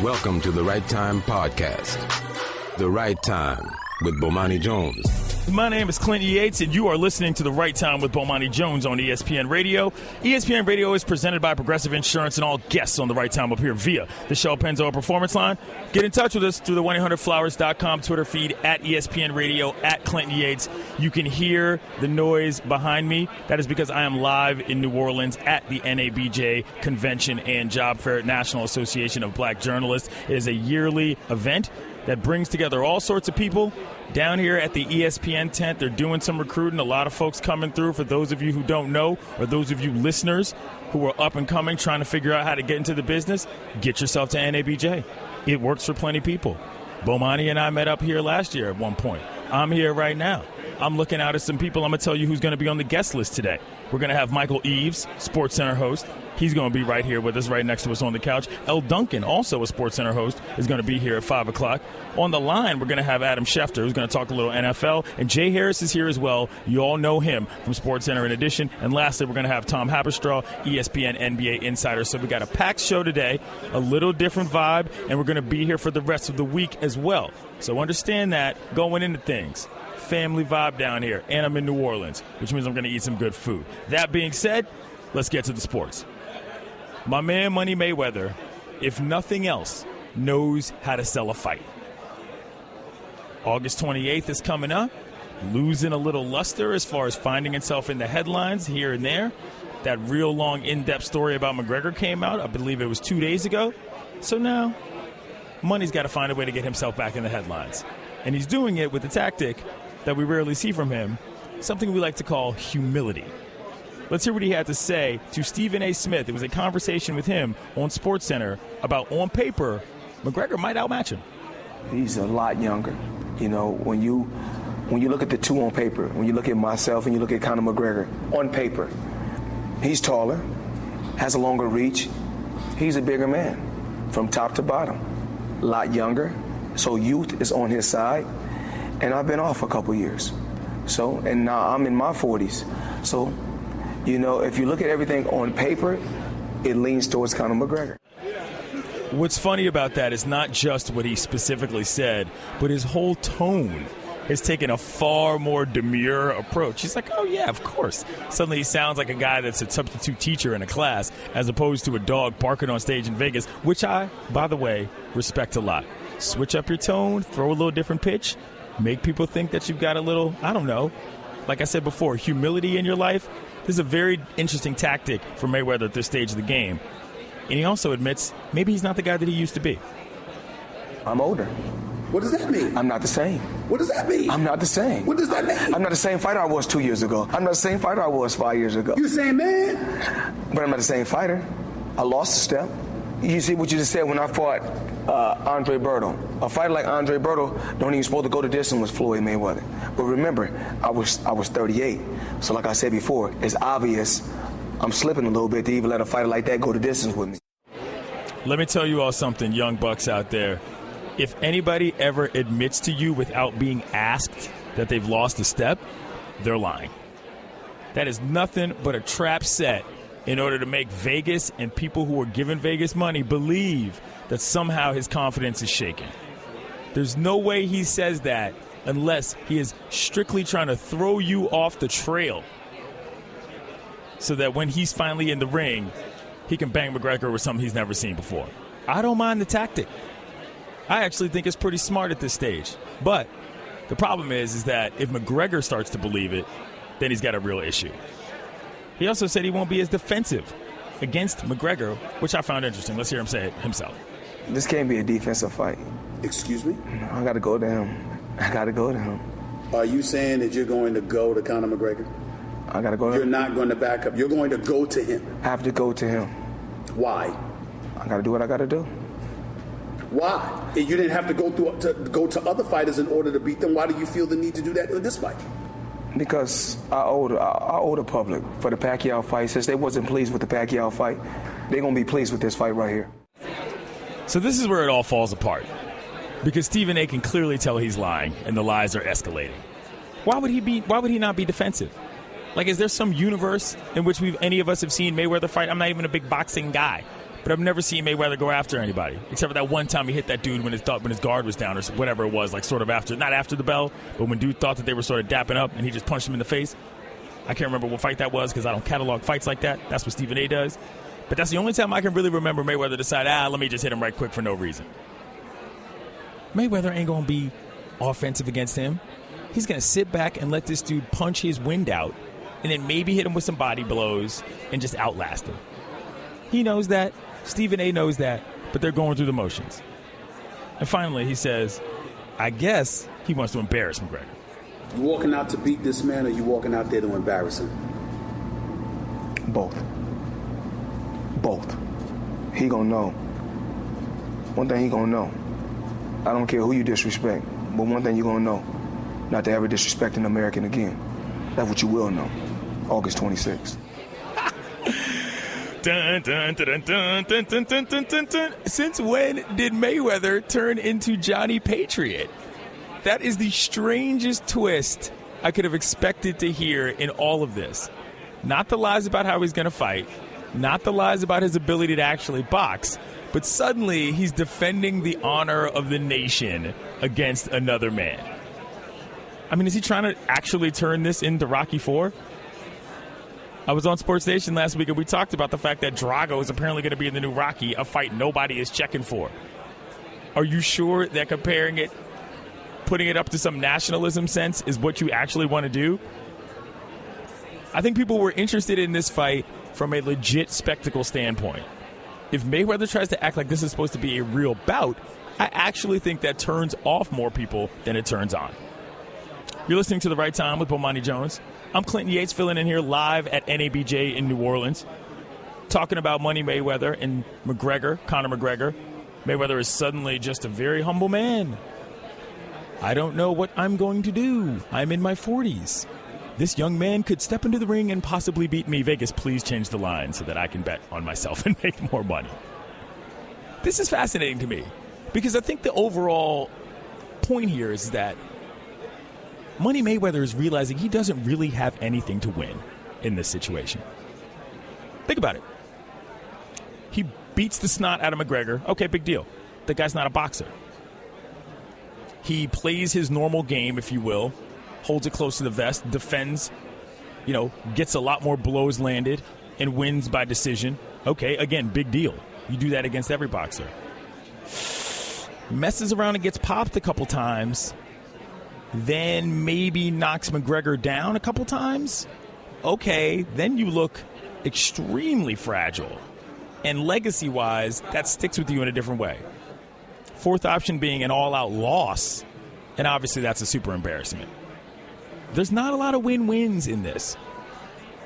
Welcome to the Right Time Podcast. The Right Time with Bomani Jones. My name is Clint Yates, and you are listening to The Right Time with Bomani Jones on ESPN Radio. ESPN Radio is presented by Progressive Insurance, and all guests on The Right Time appear via the Shell Pennzoil Performance Line. Get in touch with us through the 1-800-Flowers.com Twitter feed, at ESPN Radio, at Clinton Yates. You can hear the noise behind me. That is because I am live in New Orleans at the NABJ Convention and Job Fair, National Association of Black Journalists. It is a yearly event that brings together all sorts of people down here at the ESPN tent. They're doing some recruiting. A lot of folks coming through. For those of you who don't know, or those of you listeners who are up and coming trying to figure out how to get into the business, get yourself to NABJ. It works for plenty of people. Bomani and I met up here last year at one point. I'm here right now. I'm looking out at some people. I'm going to tell you who's going to be on the guest list today. We're going to have Michael Eaves, SportsCenter host. He's going to be right here with us, right next to us on the couch. L. Duncan, also a SportsCenter host, is going to be here at 5 o'clock. On the line, we're going to have Adam Schefter, who's going to talk a little NFL. And Jay Harris is here as well. You all know him from SportsCenter in addition. And lastly, we're going to have Tom Haberstraw, ESPN NBA insider. So we got a packed show today, a little different vibe, and we're going to be here for the rest of the week as well. So understand that going into things. Family vibe down here, and I'm in New Orleans, which means I'm going to eat some good food. That being said, let's get to the sports. My man Money Mayweather, if nothing else, knows how to sell a fight. August 28th is coming up, losing a little luster as far as finding itself in the headlines here and there. That real long, in-depth story about McGregor came out, I believe it was 2 days ago. So now, Money's got to find a way to get himself back in the headlines. And he's doing it with a tactic that we rarely see from him, something we like to call humility. Let's hear what he had to say to Stephen A. Smith. It was a conversation with him on SportsCenter about, on paper, McGregor might outmatch him. He's a lot younger. You know, when you look at the two on paper, when you look at myself and you look at Conor McGregor, on paper, he's taller, has a longer reach. He's a bigger man from top to bottom. A lot younger, so youth is on his side. And I've been off a couple years. So, and now I'm in my 40s. So, you know, if you look at everything on paper, it leans towards Conor McGregor. What's funny about that is not just what he specifically said, but his whole tone has taken a far more demure approach. He's like, oh, yeah, of course. Suddenly he sounds like a guy that's a substitute teacher in a class as opposed to a dog barking on stage in Vegas, which I, by the way, respect a lot. Switch up your tone, throw a little different pitch. Make people think that you've got a little, I don't know, like I said before, humility in your life. This is a very interesting tactic for Mayweather at this stage of the game. And he also admits maybe he's not the guy that he used to be. I'm older. What does that mean? I'm not the same. What does that mean? I'm not the same. What does that mean? I'm not the same fighter I was 2 years ago. I'm not the same fighter I was 5 years ago. You're the same man? But I'm not the same fighter. I lost a step. You see what you just said when I fought Andre Berto. A fighter like Andre Berto don't even supposed to go the distance with Floyd Mayweather. But remember, I was 38. So like I said before, it's obvious I'm slipping a little bit to even let a fighter like that go the distance with me. Let me tell you all something, young bucks out there. If anybody ever admits to you without being asked that they've lost a step, they're lying. That is nothing but a trap set in order to make Vegas and people who are giving Vegas money believe that somehow his confidence is shaken. There's no way he says that unless he is strictly trying to throw you off the trail so that when he's finally in the ring, he can bang McGregor with something he's never seen before. I don't mind the tactic. I actually think it's pretty smart at this stage. But the problem is that if McGregor starts to believe it, then he's got a real issue. He also said he won't be as defensive against McGregor, which I found interesting. Let's hear him say it himself. This can't be a defensive fight. Excuse me? I got to go to him. I got to go to him. Are you saying that you're going to go to Conor McGregor? I got to go to him. You're not going to back up. You're going to go to him. I have to go to him. Why? I got to do what I got to do. Why? If you didn't have to go to other fighters in order to beat them, why do you feel the need to do that in this fight? Because I owe the public for the Pacquiao fight. Since they wasn't pleased with the Pacquiao fight, they're going to be pleased with this fight right here. So this is where it all falls apart. Because Stephen A. can clearly tell he's lying, and the lies are escalating. Why would he not be defensive? Like, is there some universe in which any of us have seen Mayweather fight? I'm not even a big boxing guy. But I've never seen Mayweather go after anybody, except for that one time he hit that dude when his guard was down or whatever it was, like sort of after, not after the bell, but when dude thought that they were sort of dapping up and he just punched him in the face. I can't remember what fight that was because I don't catalog fights like that. That's what Stephen A. does. But that's the only time I can really remember Mayweather decide, let me just hit him right quick for no reason. Mayweather ain't going to be offensive against him. He's going to sit back and let this dude punch his wind out and then maybe hit him with some body blows and just outlast him. He knows that. Stephen A. knows that, but they're going through the motions. And finally, he says, I guess he wants to embarrass McGregor. You walking out to beat this man, or you walking out there to embarrass him? Both. He gonna know. One thing he gonna know. I don't care who you disrespect, but one thing you gonna know. Not to ever disrespect an American again. That's what you will know. August 26th. Dun, dun, dun, dun, dun, dun, dun, dun, dun, dun. Since when did Mayweather turn into Johnny Patriot? That is the strangest twist I could have expected to hear in all of this. Not the lies about how he's going to fight, not the lies about his ability to actually box, but suddenly he's defending the honor of the nation against another man. I mean, is he trying to actually turn this into Rocky IV? I was on Sports Nation last week, and we talked about the fact that Drago is apparently going to be in the new Rocky, a fight nobody is checking for. Are you sure that comparing it, putting it up to some nationalism sense is what you actually want to do? I think people were interested in this fight from a legit spectacle standpoint. If Mayweather tries to act like this is supposed to be a real bout, I actually think that turns off more people than it turns on. You're listening to The Right Time with Bomani Jones. I'm Clinton Yates, filling in here live at NABJ in New Orleans, talking about Money Mayweather and McGregor, Conor McGregor. Mayweather is suddenly just a very humble man. I don't know what I'm going to do. I'm in my 40s. This young man could step into the ring and possibly beat me. Vegas, please change the line so that I can bet on myself and make more money. This is fascinating to me because I think the overall point here is that Money Mayweather is realizing he doesn't really have anything to win in this situation. Think about it. He beats the snot out of McGregor. Okay, big deal. The guy's not a boxer. He plays his normal game, if you will, holds it close to the vest, defends, gets a lot more blows landed, and wins by decision. Okay, again, big deal. You do that against every boxer. Messes around and gets popped a couple times, then maybe knocks McGregor down a couple times. Okay, then you look extremely fragile. And legacy-wise, that sticks with you in a different way. Fourth option being an all-out loss, and obviously that's a super embarrassment. There's not a lot of win-wins in this.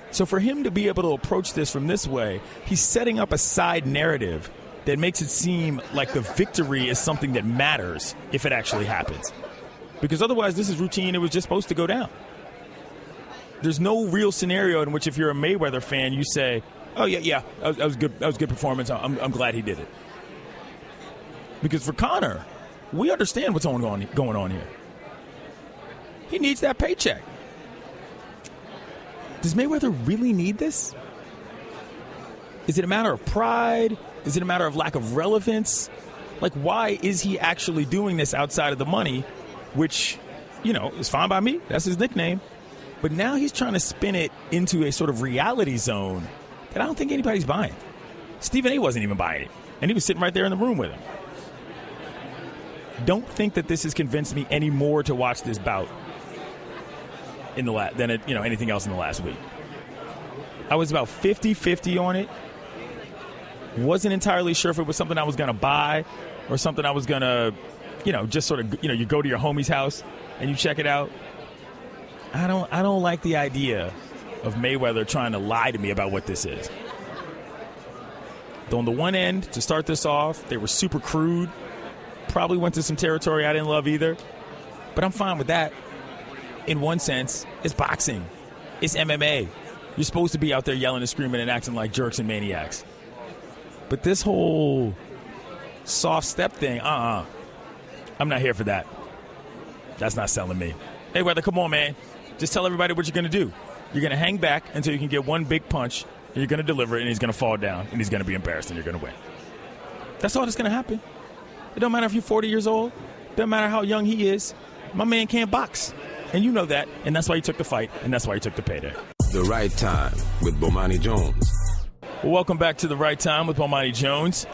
So for him to be able to approach this from this way, he's setting up a side narrative that makes it seem like the victory is something that matters if it actually happens. Because otherwise, this is routine. It was just supposed to go down. There's no real scenario in which if you're a Mayweather fan, you say, oh, yeah, that was good. That was a good performance. I'm glad he did it. Because for Conor, we understand what's going on here. He needs that paycheck. Does Mayweather really need this? Is it a matter of pride? Is it a matter of lack of relevance? Like, why is he actually doing this outside of the money, which, is fine by me. That's his nickname. But now he's trying to spin it into a sort of reality zone that I don't think anybody's buying. Stephen A. wasn't even buying it, and he was sitting right there in the room with him. Don't think that this has convinced me any more to watch this bout than anything else in the last week. I was about 50-50 on it. Wasn't entirely sure if it was something I was going to buy or something I was going to, just sort of, you go to your homie's house and you check it out. I don't like the idea of Mayweather trying to lie to me about what this is. Though on the one end, to start this off, they were super crude. Probably went to some territory I didn't love either. But I'm fine with that. In one sense, it's boxing. It's MMA. You're supposed to be out there yelling and screaming and acting like jerks and maniacs. But this whole soft step thing, I'm not here for that. That's not selling me. Mayweather, come on, man. Just tell everybody what you're going to do. You're going to hang back until you can get one big punch, You're going to deliver it, and he's going to fall down, and he's going to be embarrassed, and you're going to win. That's all that's going to happen. It don't matter if you're 40 years old. It doesn't matter how young he is. My man can't box. And you know that, and that's why he took the fight, and that's why he took the payday. The Right Time with Bomani Jones. Well, welcome back to The Right Time with Bomani Jones.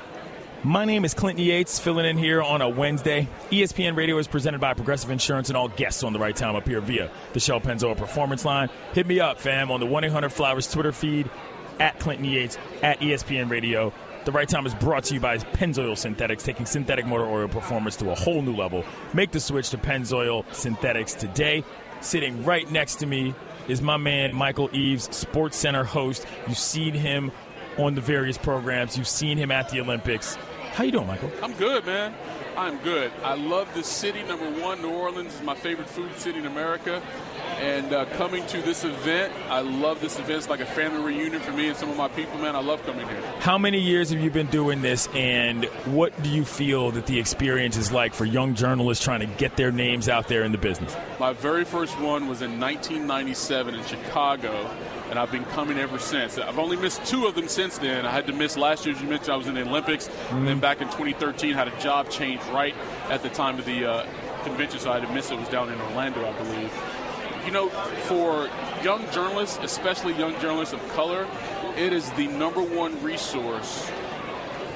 My name is Clinton Yates, filling in here on a Wednesday. ESPN Radio is presented by Progressive Insurance, and all guests on The Right Time appear via the Shell Pennzoil Performance Line. Hit me up, fam, on the 1-800-Flowers Twitter feed, at Clinton Yates, at ESPN Radio. The Right Time is brought to you by Pennzoil Synthetics, taking synthetic motor oil performance to a whole new level. Make the switch to Pennzoil Synthetics today. Sitting right next to me is my man, Michael Eaves, Sports Center host. You've seen him on the various programs. You've seen him at the Olympics. How you doing, Michael? I'm good, man. I'm good. I love this city. Number one, New Orleans is my favorite food city in America. And coming to this event, I love this event. It's like a family reunion for me and some of my people, man. I love coming here. How many years have you been doing this, and what do you feel that the experience is like for young journalists trying to get their names out there in the business? My very first one was in 1997 in Chicago, and I've been coming ever since. I've only missed 2 of them since then. I had to miss last year, as you mentioned. I was in the Olympics, and then back in 2013 had a job change right at the time of the convention, so I had to miss it. It was down in Orlando, I believe. You know, for young journalists, especially young journalists of color, it is the number one resource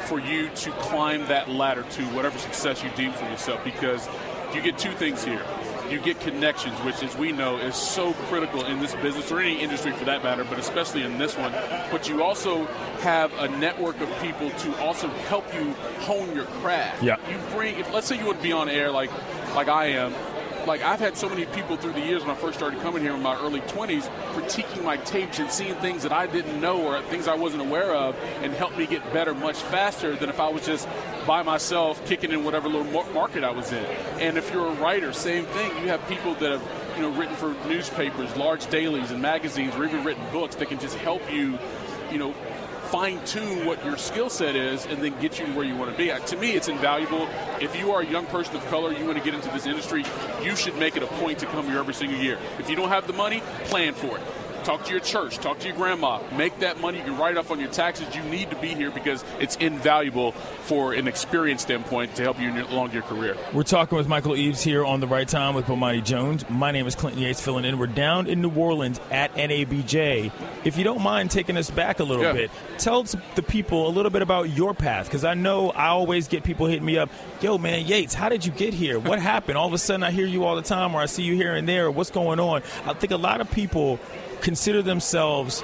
for you to climb that ladder to whatever success you deem for yourself, because you get 2 things here. You get connections, which, as we know, is so critical in this business, or any industry for that matter, but especially in this one. But you also have a network of people to also help you hone your craft. Yeah. You bring, let's say you would be on air like I am. Like, I've had so many people through the years when I first started coming here in my early 20s critiquing my tapes and seeing things that I didn't know or things I wasn't aware of, and helped me get better much faster than if I was just by myself kicking in whatever little market I was in. And if you're a writer, same thing. You have people that have, written for newspapers, large dailies and magazines, or even written books that can just help you, fine-tune what your skill set is and then get you where you want to be. To me, it's invaluable. If you are a young person of color, you want to get into this industry, you should make it a point to come here every single year. If you don't have the money, plan for it. Talk to your church. Talk to your grandma. Make that money. You can write off on your taxes. You need to be here because it's invaluable for an experience standpoint to help you along your career. We're talking with Michael Eaves here on The Right Time with Bomani Jones. My name is Clinton Yates, filling in. We're down in New Orleans at NABJ. If you don't mind taking us back a little bit, tell the people a little bit about your path, because I know I always get people hitting me up, yo, man, Yates, how did you get here? What happened? All of a sudden I hear you all the time, or I see you here and there. What's going on? I think a lot of people consider themselves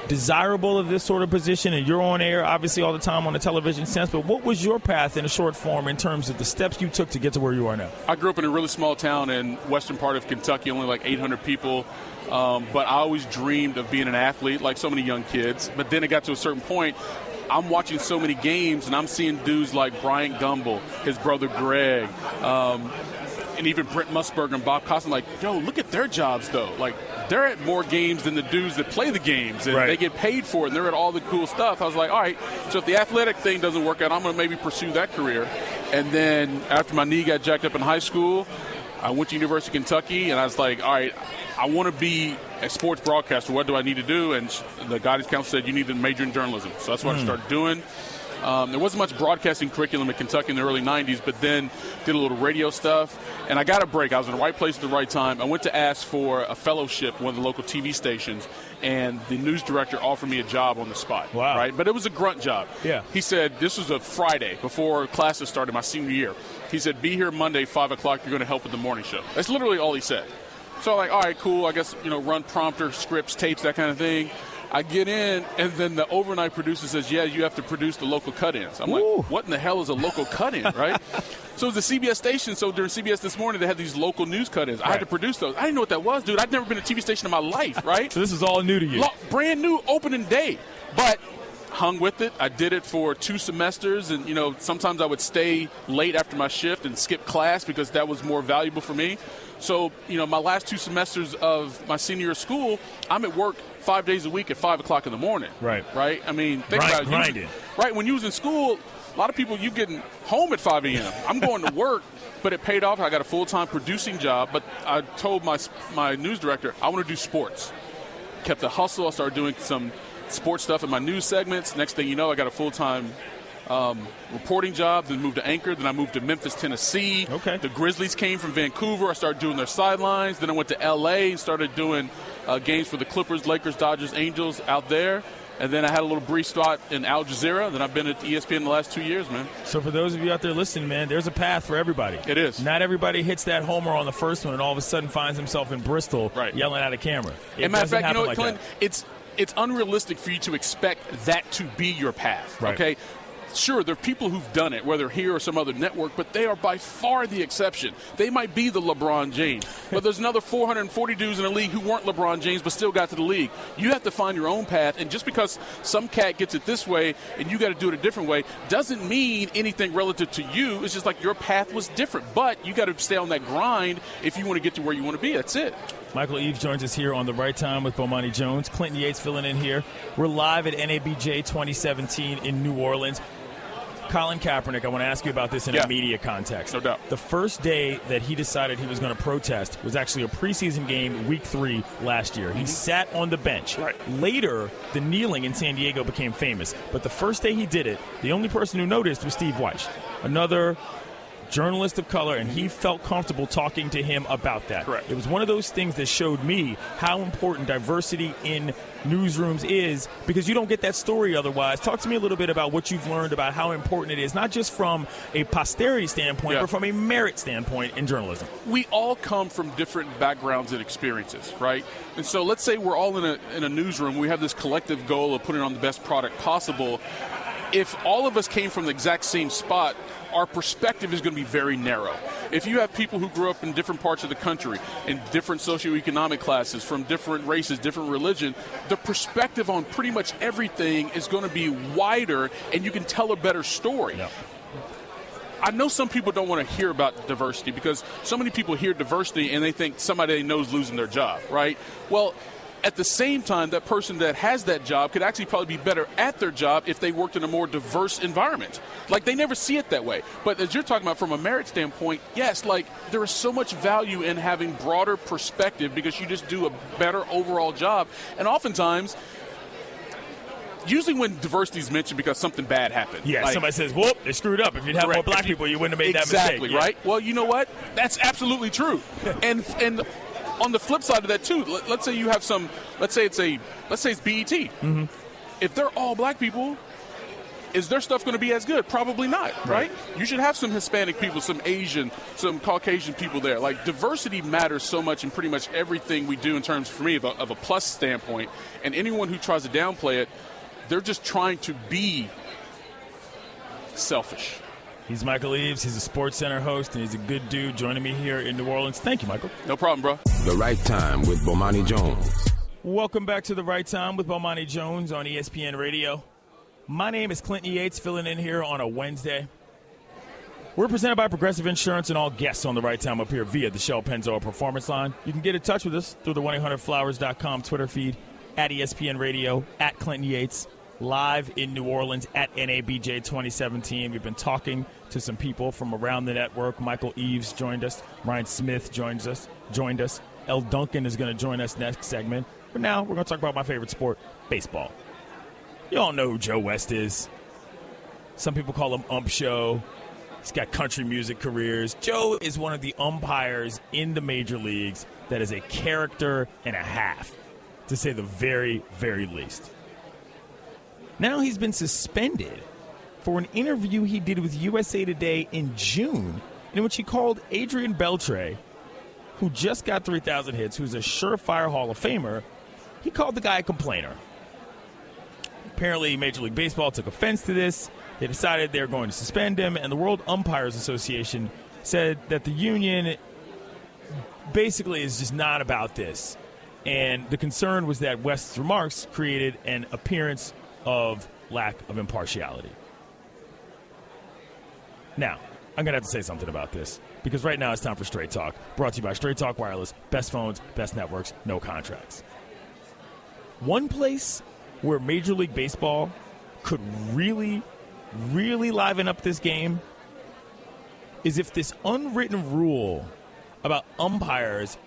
desirable of this sort of position, and you're on air obviously all the time on the television sense, but what was your path in a short form in terms of the steps you took to get to where you are now? I grew up in a really small town in western part of Kentucky, only like 800 people, but I always dreamed of being an athlete like so many young kids. But then it got to a certain point, I'm watching so many games and I'm seeing dudes like Bryant Gumbel, his brother Greg, and even Brent Musburger and Bob Costin, like, yo, look at their jobs, though. Like, they're at more games than the dudes that play the games, and they get paid for it, and they're at all the cool stuff. I was like, all right, so if the athletic thing doesn't work out, I'm going to maybe pursue that career. And then after my knee got jacked up in high school, I went to University of Kentucky, and I was like, all right, I want to be a sports broadcaster. What do I need to do? And the guidance counselor said, you need to major in journalism. So that's what I started doing. There wasn't much broadcasting curriculum in Kentucky in the early 90s, but then did a little radio stuff. And I got a break. I was in the right place at the right time. I went to ask for a fellowship at one of the local TV stations, and the news director offered me a job on the spot. Wow. Right? But it was a grunt job. Yeah. He said, this was a Friday before classes started my senior year. He said, be here Monday, 5 o'clock. You're going to help with the morning show. That's literally all he said. So I'm like, all right, cool. I guess, run prompter, scripts, tapes, that kind of thing. I get in, and then the overnight producer says, yeah, you have to produce the local cut-ins. I'm like, what in the hell is a local cut-in, right? So it was a CBS station, so during CBS This Morning, they had these local news cut-ins. I had to produce those. I didn't know what that was, dude. I'd never been to a TV station in my life, right? So this is all new to you. Brand new opening day. But hung with it. I did it for 2 semesters, and, sometimes I would stay late after my shift and skip class because that was more valuable for me. So, my last 2 semesters of my senior year of school, I'm at work 5 days a week at 5 o'clock in the morning. Right. Right? I mean, think about it. Grinding. Right. When you was in school, a lot of people, you getting home at 5 a.m. I'm going to work, but it paid off. I got a full-time producing job, but I told my news director, I want to do sports. Kept the hustle. I started doing some sports stuff in my news segments. Next thing you know, I got a full-time reporting job, then moved to Anchor, then I moved to Memphis, Tennessee. Okay. The Grizzlies came from Vancouver. I started doing their sidelines. Then I went to L.A. and started doing games for the Clippers, Lakers, Dodgers, Angels out there. And then I had a little brief spot in Al Jazeera. Then I've been at ESPN the last 2 years, man. So for those of you out there listening, man, there's a path for everybody. It is. Not everybody hits that homer on the first one and all of a sudden finds himself in Bristol yelling at a camera. As matter of fact, you know what, Clint? It's unrealistic for you to expect that to be your path, okay? Sure, there are people who've done it, whether here or some other network, but they are by far the exception. They might be the LeBron James, but there's another 440 dudes in the league who weren't LeBron James but still got to the league. You have to find your own path, and just because some cat gets it this way and you got to do it a different way doesn't mean anything relative to you. It's just like your path was different, but you got to stay on that grind if you want to get to where you want to be. That's it. Michael Eaves joins us here on The Right Time with Bomani Jones. Clinton Yates filling in here. We're live at NABJ 2017 in New Orleans. Colin Kaepernick, I want to ask you about this in a media context. No doubt. The first day that he decided he was going to protest was actually a preseason game, week 3 last year. He sat on the bench. Right. Later, the kneeling in San Diego became famous. But the first day he did it, the only person who noticed was Steve Weish, another journalist of color, and he felt comfortable talking to him about that. Correct. It was one of those things that showed me how important diversity in newsrooms is, because you don't get that story otherwise. Talk to me a little bit about what you've learned about how important it is, not just from a posterity standpoint, but from a merit standpoint in journalism. We all come from different backgrounds and experiences, right? And so let's say we're all in a newsroom. We have this collective goal of putting on the best product possible. If all of us came from the exact same spot, our perspective is going to be very narrow. If you have people who grew up in different parts of the country, in different socioeconomic classes, from different races, different religion, the perspective on pretty much everything is going to be wider, and you can tell a better story. Yep. I know some people don't want to hear about diversity because so many people hear diversity and they think somebody they know is losing their job, right? Well, at the same time, that person that has that job could actually probably be better at their job if they worked in a more diverse environment. Like, they never see it that way. But as you're talking about from a merit standpoint, yes, like, there is so much value in having broader perspective because you just do a better overall job. And oftentimes, usually when diversity is mentioned because something bad happened. Yeah, like, somebody says, whoop, they screwed up. If you'd have more black people, you wouldn't have made that mistake. Exactly, right? Well, you know what? That's absolutely true. And on the flip side of that too, let's say you have some, let's say it's BET. Mm-hmm. If they're all black people, is their stuff going to be as good? Probably not, right? You should have some Hispanic people, some Asian, some Caucasian people there. Like, diversity matters so much in pretty much everything we do in terms, for me, of a plus standpoint. And anyone who tries to downplay it, they're just trying to be selfish. He's Michael Eaves. He's a SportsCenter host, and he's a good dude joining me here in New Orleans. Thank you, Michael. No problem, bro. The Right Time with Bomani Jones. Welcome back to The Right Time with Bomani Jones on ESPN Radio. My name is Clinton Yates, filling in here on a Wednesday. We're presented by Progressive Insurance, and all guests on The Right Time up here via the Shell Pennzoil Performance Line. You can get in touch with us through the 1-800-Flowers.com Twitter feed, at ESPN Radio, at Clinton Yates, live in New Orleans at NABJ 2017. We've been talking to some people from around the network. Michael Eaves joined us. Ryan Smith joined us. El Duncan is going to join us next segment. But now we're going to talk about my favorite sport, baseball. You all know who Joe West is. Some people call him Ump Show. He's got country music careers. Joe is one of the umpires in the major leagues that is a character and a half, to say the very, very least. Now he's been suspended for an interview he did with USA Today in June, in which he called Adrian Beltre, who just got 3,000 hits, who's a surefire Hall of Famer, he called the guy a complainer. Apparently, Major League Baseball took offense to this. They decided they were going to suspend him, and the World Umpires Association said that the union basically is just not about this. And the concern was that West's remarks created an appearance of lack of impartiality. Now, I'm going to have to say something about this, because right now it's time for Straight Talk, brought to you by Straight Talk Wireless, best phones, best networks, no contracts. One place where Major League Baseball could really, really liven up this game is if this unwritten rule about umpires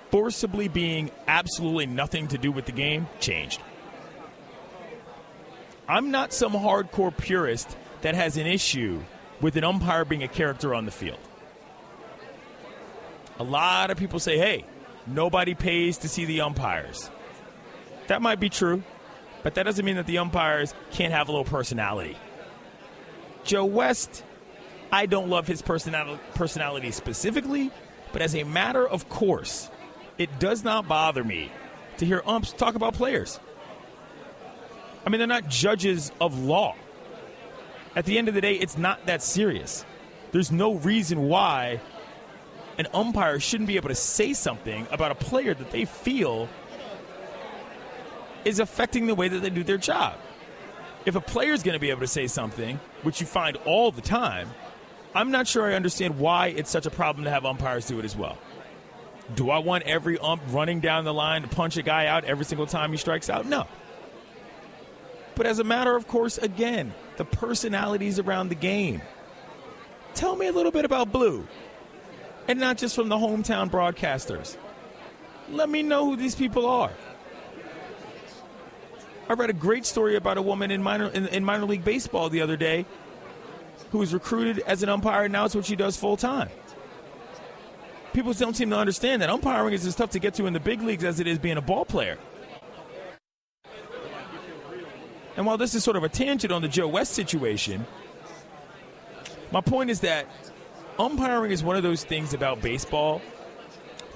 forcibly being absolutely nothing to do with the game changed. I'm not some hardcore purist that has an issue with an umpire being a character on the field. A lot of people say, hey, nobody pays to see the umpires. That might be true, but that doesn't mean that the umpires can't have a little personality. Joe West, I don't love his personality specifically, but as a matter of course, it does not bother me to hear umps talk about players. I mean, they're not judges of law. At the end of the day, it's not that serious. There's no reason why an umpire shouldn't be able to say something about a player that they feel is affecting the way that they do their job. If a player is going to be able to say something, which you find all the time, I'm not sure I understand why it's such a problem to have umpires do it as well. Do I want every ump running down the line to punch a guy out every single time he strikes out? No. But as a matter of course, again, the personalities around the game. Tell me a little bit about Blue, and not just from the hometown broadcasters. Let me know who these people are. I read a great story about a woman in minor league baseball the other day who was recruited as an umpire, and now it's what she does full time. People don't seem to understand that umpiring is as tough to get to in the big leagues as it is being a ball player. And while this is sort of a tangent on the Joe West situation, my point is that umpiring is one of those things about baseball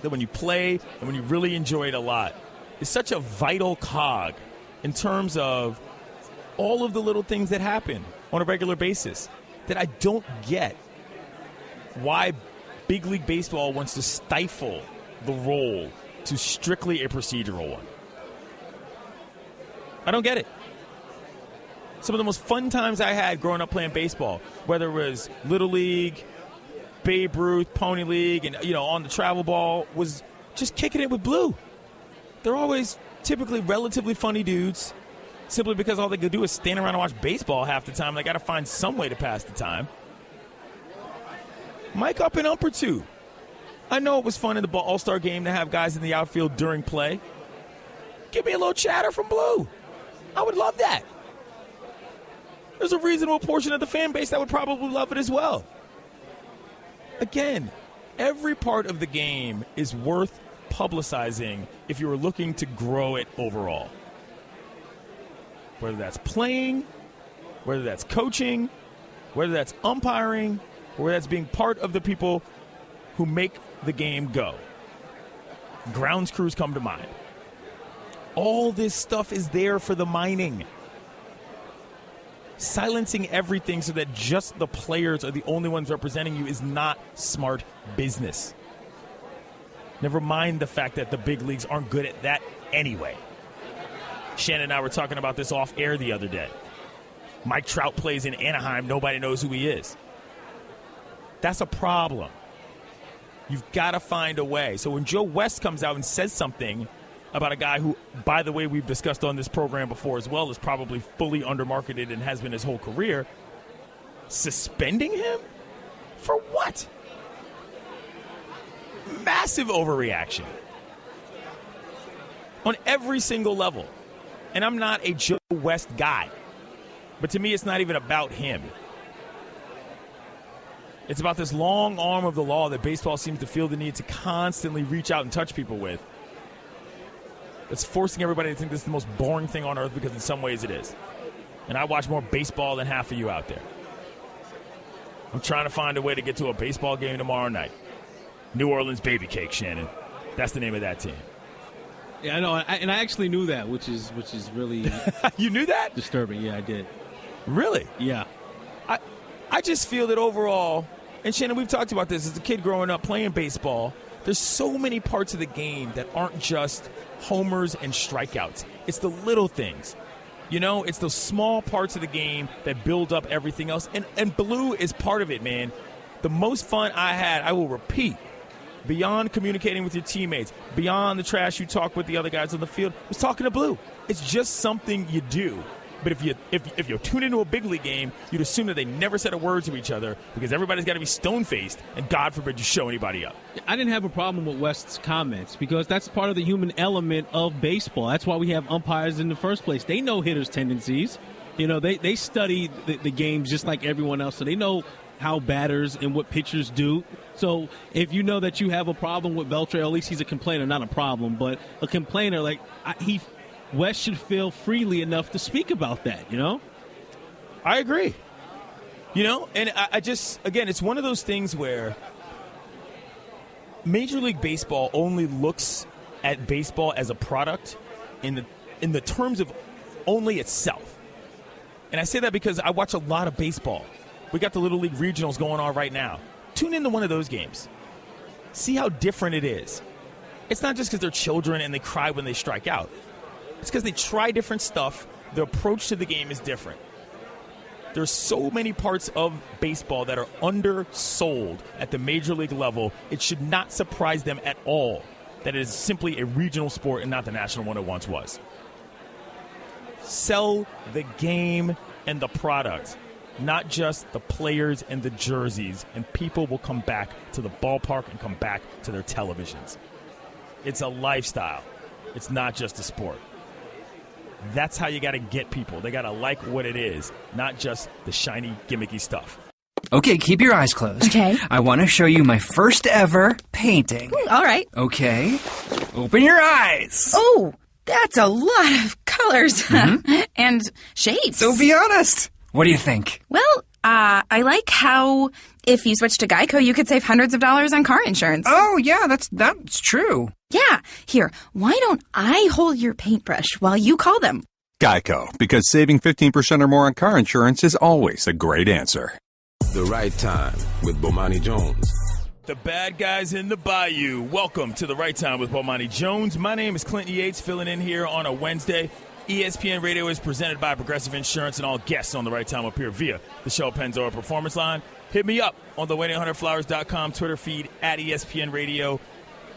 that when you play and when you really enjoy it a lot, is such a vital cog in terms of all of the little things that happen on a regular basis that I don't get why Big League Baseball wants to stifle the role to strictly a procedural one. I don't get it. Some of the most fun times I had growing up playing baseball, whether it was Little League, Babe Ruth, Pony League, and on the travel ball, was just kicking it with Blue. They're always typically relatively funny dudes, simply because all they could do is stand around and watch baseball half the time. They got to find some way to pass the time. Mic up an ump or two. I know it was fun in the All-Star game to have guys in the outfield during play. Give me a little chatter from Blue. I would love that. There's a reasonable portion of the fan base that would probably love it as well. Again, every part of the game is worth publicizing if you are looking to grow it overall. Whether that's playing, whether that's coaching, whether that's umpiring, or whether that's being part of the people who make the game go. Grounds crews come to mind. All this stuff is there for the mining. Silencing everything so that just the players are the only ones representing you is not smart business. Never mind the fact that the big leagues aren't good at that anyway. Shannon and I were talking about this off air the other day. Mike Trout plays in Anaheim. Nobody knows who he is. That's a problem. You've got to find a way. So when Joe West comes out and says something about a guy who, by the way, we've discussed on this program before as well, is probably fully undermarketed and has been his whole career, suspending him? For what? Massive overreaction. On every single level. And I'm not a Joe West guy. But to me, it's not even about him. It's about this long arm of the law that baseball seems to feel the need to constantly reach out and touch people with. It's forcing everybody to think this is the most boring thing on earth, because in some ways it is. And I watch more baseball than half of you out there. I'm trying to find a way to get to a baseball game tomorrow night. New Orleans Baby Cake, Shannon. That's the name of that team. Yeah, I know, and I actually knew that, which is really You knew that? Disturbing. Yeah, I did. Really? Yeah. I just feel that overall, and Shannon, we've talked about this as a kid growing up playing baseball, there's so many parts of the game that aren't just homers and strikeouts. It's the little things. It's those small parts of the game that build up everything else. And Blue is part of it, man. The most fun I had, I will repeat, beyond communicating with your teammates, beyond the trash you talk with the other guys on the field, was talking to Blue. It's just something you do. But if you tune into a big league game, you'd assume that they never said a word to each other, because everybody's got to be stone-faced, and God forbid you show anybody up. I didn't have a problem with West's comments, because that's part of the human element of baseball. That's why we have umpires in the first place. They know hitters' tendencies. They study the games just like everyone else, so they know how batters and what pitchers do. So if you know that you have a problem with Beltre, at least he's a complainer, not a problem, but a complainer, West should feel freely enough to speak about that, I agree. And I just, again, it's one of those things where Major League Baseball only looks at baseball as a product in the terms of only itself. And I say that because I watch a lot of baseball. We got the Little League regionals going on right now. Tune into one of those games. See how different it is. It's not just because they're children and they cry when they strike out. It's because they try different stuff. Their approach to the game is different. There's so many parts of baseball that are undersold at the major league level. It should not surprise them at all that it is simply a regional sport and not the national one it once was. Sell the game and the product, not just the players and the jerseys, and people will come back to the ballpark and come back to their televisions. It's a lifestyle. It's not just a sport. That's how you got to get people. They got to like what it is, not just the shiny, gimmicky stuff. Okay, keep your eyes closed. Okay. I want to show you my first ever painting. All right. Okay. Open your eyes. Oh, that's a lot of colors and shapes. So be honest. What do you think? Well, I like how if you switch to Geico, you could save hundreds of dollars on car insurance. Oh, yeah, that's true. Yeah. Here, why don't I hold your paintbrush while you call them? Geico, because saving 15% or more on car insurance is always a great answer. The Right Time with Bomani Jones. The bad guys in the bayou. Welcome to The Right Time with Bomani Jones. My name is Clinton Yates, filling in here on a Wednesday. ESPN Radio is presented by Progressive Insurance, and all guests on The Right Time appear via the Shell Pennzoil Performance Line. Hit me up on the 1-800-Flowers.com Twitter feed, at ESPN Radio,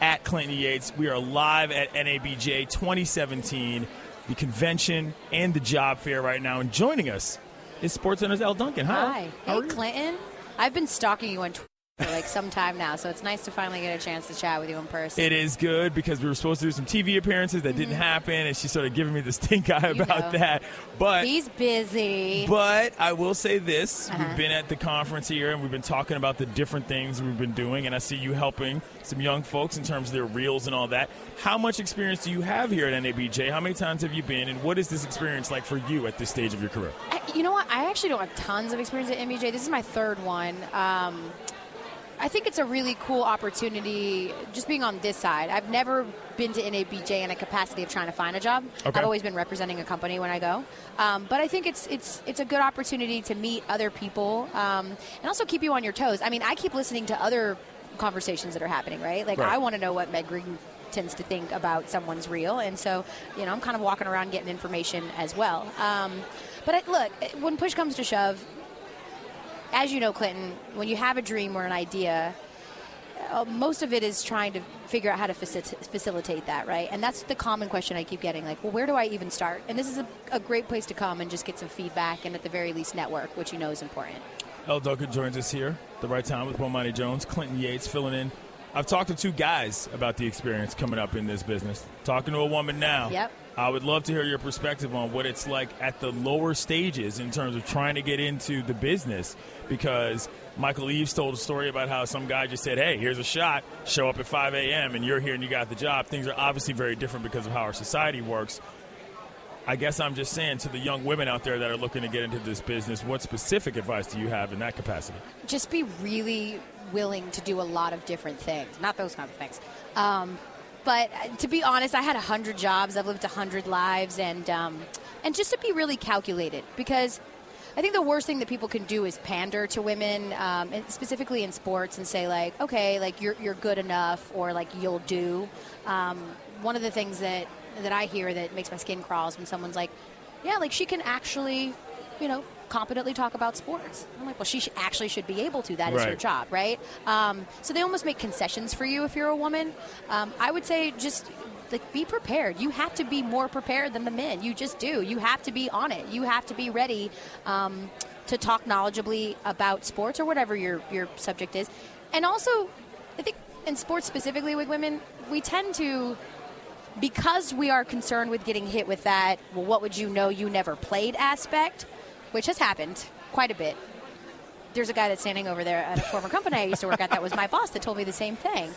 at Clinton Yates. We are live at NABJ 2017, the convention and the job fair right now. And joining us is SportsCenter's Elle Duncan. Hi. Hey, Clinton. I've been stalking you on Twitter for some time now, so it's nice to finally get a chance to chat with you in person. It is good because we were supposed to do some TV appearances that didn't happen, and she's sort of giving me the stink eye about that. But he's busy. But I will say this. We've been at the conference here, and we've been talking about the different things we've been doing, and I see you helping some young folks in terms of their reels and all that. How much experience do you have here at NABJ? How many times have you been, and what is this experience like for you at this stage of your career? You know what? I actually don't have tons of experience at NABJ. This is my third one. I think it's a really cool opportunity just being on this side. I've never been to NABJ in a capacity of trying to find a job. Okay. I've always been representing a company when I go. But I think it's a good opportunity to meet other people and also keep you on your toes. I mean, I keep listening to other conversations that are happening, right? Like, I want to know what Meg Green tends to think about someone's reel. And so, I'm kind of walking around getting information as well. But look, when push comes to shove, as you know, Clinton, when you have a dream or an idea, most of it is trying to figure out how to facilitate that, right? And that's the common question I keep getting, like, well, where do I even start? And this is a great place to come and just get some feedback and at the very least network, which you know is important. Elle Duncan joins us here, The Right Time with Bomani Jones. Clinton Yates filling in. I've talked to two guys about the experience coming up in this business. Talking to a woman now. Yep. I would love to hear your perspective on what it's like at the lower stages in terms of trying to get into the business, because Michael Eaves told a story about how some guy just said, hey, here's a shot, show up at 5 a.m., and you're here and you got the job. Things are obviously very different because of how our society works. I guess I'm just saying to the young women out there that are looking to get into this business, what specific advice do you have in that capacity? Just be really willing to do a lot of different things. Not those kind of things. But to be honest, I had 100 jobs. I've lived 100 lives, and just to be really calculated, because I think the worst thing that people can do is pander to women, and specifically in sports, and say, like, okay, like you're good enough, or like you'll do. One of the things that I hear that makes my skin crawl is when someone's like, yeah, like she can actually, competently talk about sports. I'm like, well, she actually should be able to. That is her job, right? So they almost make concessions for you if you're a woman. I would say just be prepared. You have to be more prepared than the men. You just do. You have to be on it. You have to be ready to talk knowledgeably about sports or whatever your subject is. And also, I think in sports specifically with women, we tend to because we are concerned with getting hit with that, well, what would you know you never played aspect, which has happened quite a bit. There's a guy that's standing over there at a former company I used to work at that was my boss that told me the same thing.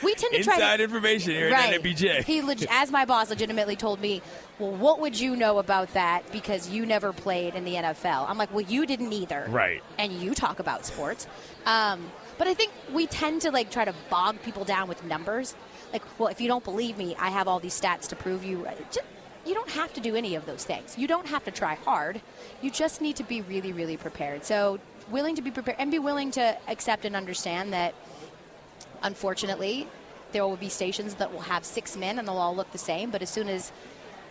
We tend to inside information here right. at NBJ. He, as my boss, legitimately told me, well, what would you know about that because you never played in the NFL? I'm like, well, you didn't either. Right. And you talk about sports. But I think we tend to try to bog people down with numbers. Like, well, if you don't believe me, I have all these stats to prove you. You don't have to do any of those things. You don't have to try hard. You just need to be really, really prepared. So willing to be prepared and be willing to accept and understand that, unfortunately, there will be stations that will have 6 men and they'll all look the same. But as soon as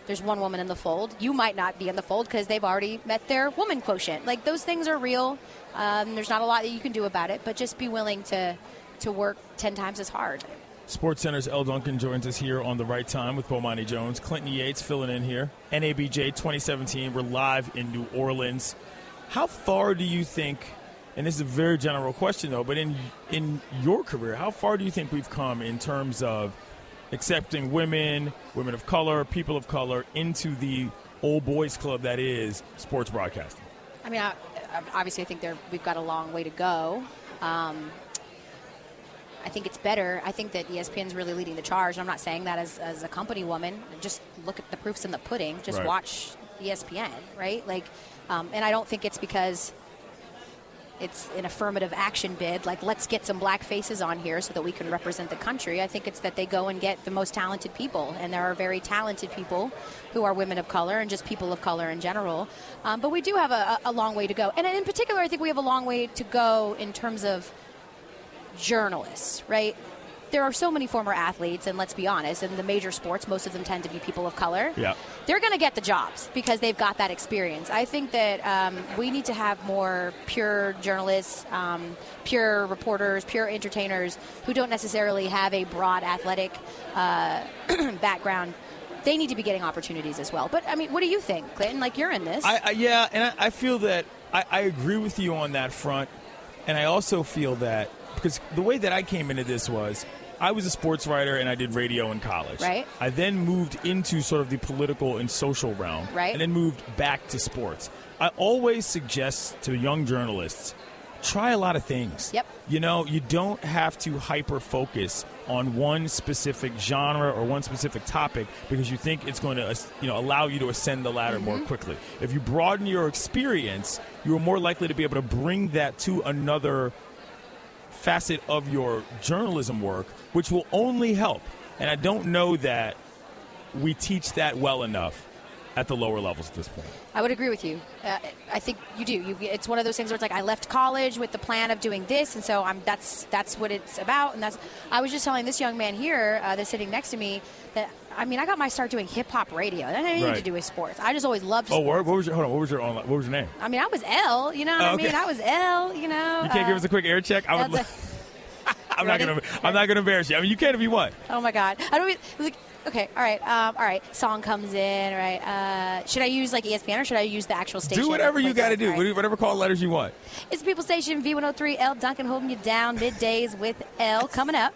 there's one woman in the fold, you might not be in the fold because they've already met their woman quotient. Like, those things are real. There's not a lot that you can do about it, but just be willing to work 10 times as hard. SportsCenter's Elle Duncan joins us here on The Right Time with Bomani Jones. Clinton Yates filling in here. NABJ 2017. We're live in New Orleans. How far do you think, and this is a very general question, though, but in your career, how far do you think we've come in terms of accepting women of color, people of color, into the old boys club that is sports broadcasting? I mean, obviously I think we've got a long way to go. I think it's better. I think that ESPN's really leading the charge. I'm not saying that as a company woman. Just look at the proofs in the pudding. Just right. Watch ESPN, right? And I don't think it's because it's an affirmative action bid, like let's get some black faces on here so that we can represent the country. I think it's that they go and get the most talented people, and there are very talented people who are women of color and just people of color in general. But we do have a long way to go. And in particular, I think we have a long way to go in terms of journalists, right? There are so many former athletes, and let's be honest, in the major sports, most of them tend to be people of color. Yeah. They're going to get the jobs because they've got that experience. I think that we need to have more pure journalists, pure reporters, pure entertainers who don't necessarily have a broad athletic background. They need to be getting opportunities as well. But, I mean, what do you think, Clinton? Like, you're in this. I feel that I agree with you on that front, and I also feel that because the way that I came into this was I was a sports writer and I did radio in college. Right. I then moved into sort of the political and social realm. Right. And then moved back to sports. I always suggest to young journalists, try a lot of things. Yep. You know, you don't have to hyper-focus on one specific genre or one specific topic because you think it's going to allow you to ascend the ladder more quickly. If you broaden your experience, you're more likely to be able to bring that to another facet of your journalism work, which will only help. And I don't know that we teach that well enough at the lower levels at this point. I would agree with you. I think you do. It's one of those things where it's like I left college with the plan of doing this, and so that's what it's about. And I was just telling this young man here that's sitting next to me that I got my start doing hip hop radio. That had anything to do with sports. I just always loved sports. What was your name? I was L. You know what I mean? I was L. You know. You can't give us a quick air check. I'm not gonna embarrass you. I mean, you can if you want. Oh my God. Okay, all right. Song comes in, right? Should I use ESPN or should I use the actual station? Do whatever you got to do. Right. Whatever call letters you want. It's the People Station, V103, L Duncan holding you down, middays with L coming up.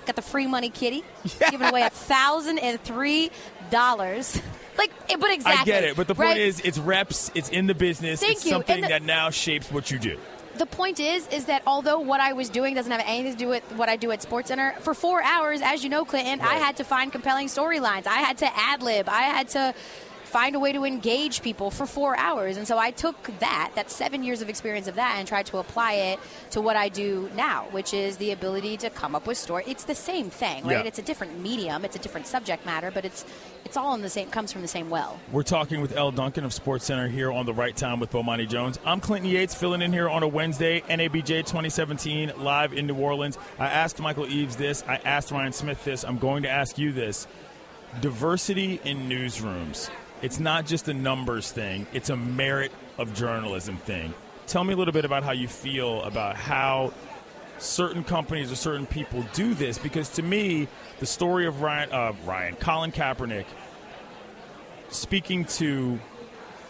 Got the free money kitty, giving away $1,003. But exactly. I get it, but the point right? is, it's reps, it's in the business, Thank it's you. something that now shapes what you do. The point is that although what I was doing doesn't have anything to do with what I do at SportsCenter, for 4 hours, as you know, Clinton, right. I had to find compelling storylines. I had to ad-lib. I had to find a way to engage people for 4 hours. And so I took that's 7 years of experience of that, and tried to apply it to what I do now, which is the ability to come up with story. It's the same thing, right? Yeah. It's a different medium. It's a different subject matter, but it's all in the same, comes from the same well. We're talking with Elle Duncan of SportsCenter here on The Right Time with Bomani Jones. I'm Clinton Yates, filling in here on a Wednesday, NABJ 2017, live in New Orleans. I asked Michael Eaves this. I asked Ryan Smith this. I'm going to ask you this. Diversity in newsrooms. It's not just a numbers thing. It's a merit of journalism thing. Tell me a little bit about how you feel about how certain companies or certain people do this, because to me, the story of Colin Kaepernick speaking to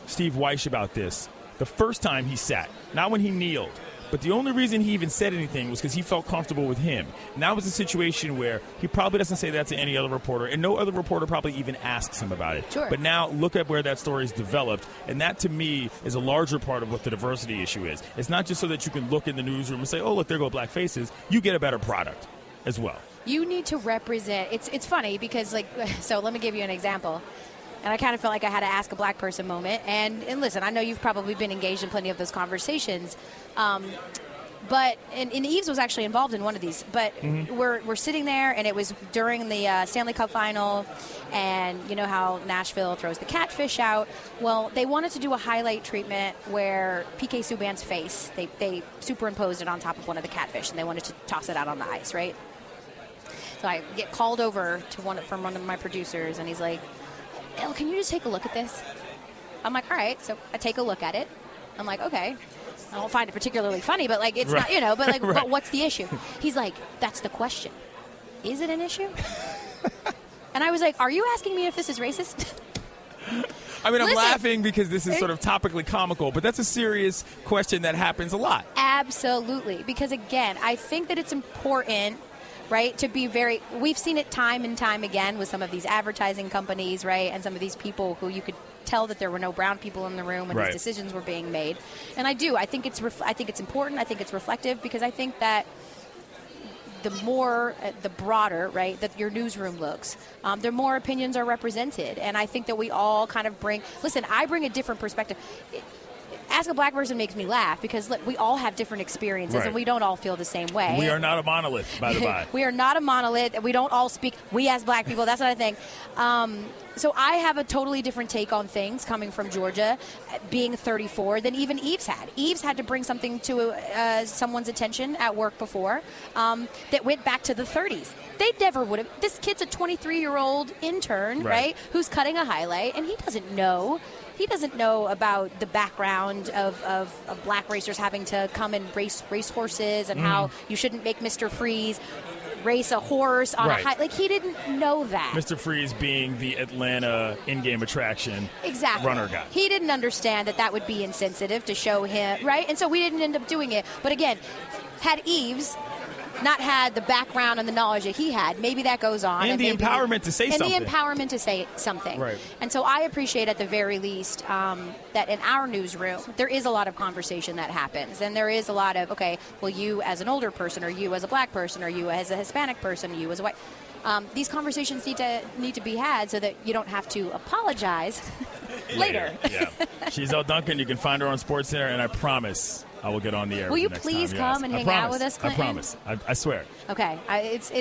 Steve Weish about this, the first time he sat, not when he kneeled, But the only reason he even said anything was because he felt comfortable with him. And that was a situation where he probably doesn't say that to any other reporter, and no other reporter probably even asks him about it. Sure. But now look at where that story's developed, and that to me is a larger part of what the diversity issue is. It's not just so that you can look in the newsroom and say, oh, look, there go black faces. You get a better product as well. You need to represent. It's funny because, so let me give you an example. And I kind of felt like I had to ask a black person moment. And listen, I know you've probably been engaged in plenty of those conversations. But Eves was actually involved in one of these. But we're sitting there, and it was during the Stanley Cup final. And you know how Nashville throws the catfish out. Well, they wanted to do a highlight treatment where P.K. Subban's face, they superimposed it on top of one of the catfish, and they wanted to toss it out on the ice, right? So I get called over to one of my producers, and he's like, Elle, can you just take a look at this? I'm like, all right. So I take a look at it. I'm like, okay. I don't find it particularly funny, but it's right. not, but right. but what's the issue? He's like, that's the question. Is it an issue? And I was like, are you asking me if this is racist? I mean, I'm laughing because this is sort of topically comical, but that's a serious question that happens a lot. Absolutely. Because, again, I think that it's important, right, to be we've seen it time and time again with some of these advertising companies, right, and some of these people who you could tell that there were no brown people in the room when these decisions were being made. And I think it's important. I think it's reflective because I think that the broader, right, that your newsroom looks, the more opinions are represented. And I think that we all kind of I bring a different perspective. Ask a black person makes me laugh because look, we all have different experiences and we don't all feel the same way. We are not a monolith, by the by. We are not a monolith. We don't all speak. We as black people, that's what I think. So I have a totally different take on things coming from Georgia, being 34, than even Eves had. Eves had to bring something to someone's attention at work before that went back to the 30s. They never would have. This kid's a 23-year-old intern, right, who's cutting a highlight, and he doesn't know. He doesn't know about the background of black racers having to come and race horses and how you shouldn't make Mr. Freeze race a horse on a high. He didn't know that. Mr. Freeze being the Atlanta in-game attraction runner guy. He didn't understand that would be insensitive to show him, right? And so we didn't end up doing it. But again, had Eves not had the background and the knowledge that he had, maybe that goes on. And the empowerment to say something. And the empowerment to say something. Right. And so I appreciate at the very least that in our newsroom, there is a lot of conversation that happens. And there is a lot of, okay, well, you as an older person, or you as a black person, or you as a Hispanic person, or you as a white. These conversations need to be had so that you don't have to apologize later. Yeah. She's Elle Duncan. You can find her on SportsCenter, and I promise I will get on the air. Will you please come and hang out with us, Clinton? I promise. I swear. Okay.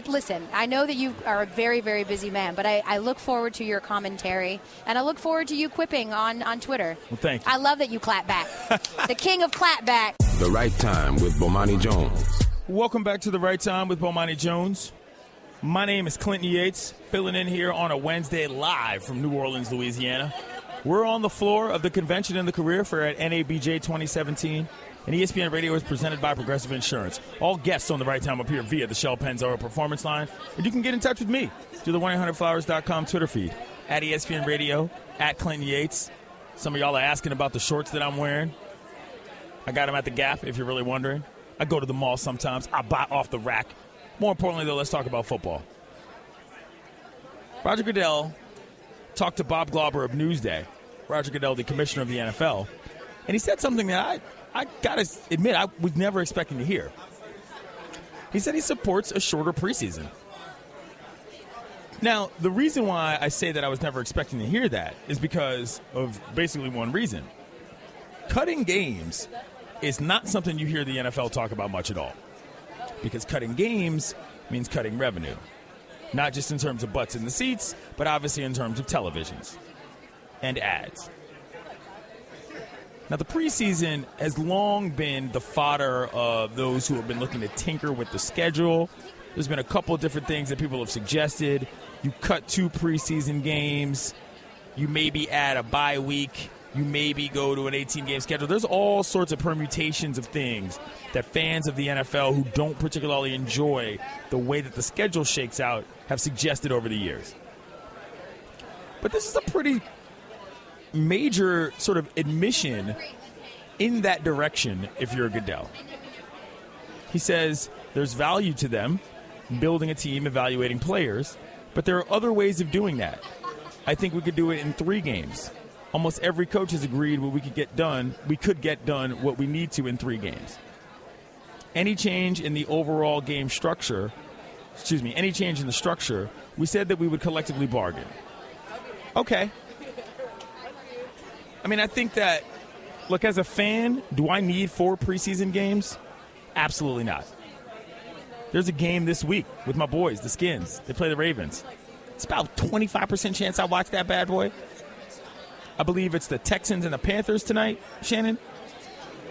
Listen, I know that you are a very, very busy man, but I look forward to your commentary, and I look forward to you quipping on Twitter. Well, thank you. I love that you clap back. The king of clap back. The Right Time with Bomani Jones. Welcome back to The Right Time with Bomani Jones. My name is Clinton Yates, filling in here on a Wednesday live from New Orleans, Louisiana. We're on the floor of the Convention and the Career Fair at NABJ 2017. And ESPN Radio is presented by Progressive Insurance. All guests on The Right Time appear via the Shell Pennzoil Performance Line. And you can get in touch with me through the 1-800-Flowers.com Twitter feed. At ESPN Radio, at Clinton Yates. Some of y'all are asking about the shorts that I'm wearing. I got them at the Gap, if you're really wondering. I go to the mall sometimes. I buy off the rack. More importantly, though, let's talk about football. Roger Goodell talked to Bob Glauber of Newsday. Roger Goodell, the commissioner of the NFL. And he said something that I got to admit I was never expecting to hear. He said he supports a shorter preseason. Now, the reason why I say that I was never expecting to hear that is because of basically one reason. Cutting games is not something you hear the NFL talk about much at all. Because cutting games means cutting revenue. Not just in terms of butts in the seats, but obviously in terms of televisions and ads. Now, the preseason has long been the fodder of those who have been looking to tinker with the schedule. There's been a couple of different things that people have suggested. You cut 2 preseason games. You maybe add a bye week. You maybe go to an 18-game schedule. There's all sorts of permutations of things that fans of the NFL who don't particularly enjoy the way that the schedule shakes out have suggested over the years. But this is a pretty major sort of admission in that direction if you're Goodell. He says there's value to them, building a team, evaluating players, but there are other ways of doing that. I think we could do it in 3 games. Almost every coach has agreed what we could get done. We could get done what we need to in 3 games. Any change in the overall game structure, any change in the structure, we said that we would collectively bargain. Okay. I mean, I think that, look, as a fan, do I need 4 preseason games? Absolutely not. There's a game this week with my boys, the Skins. They play the Ravens. It's about 25% chance I watch that bad boy. I believe it's the Texans and the Panthers tonight, Shannon.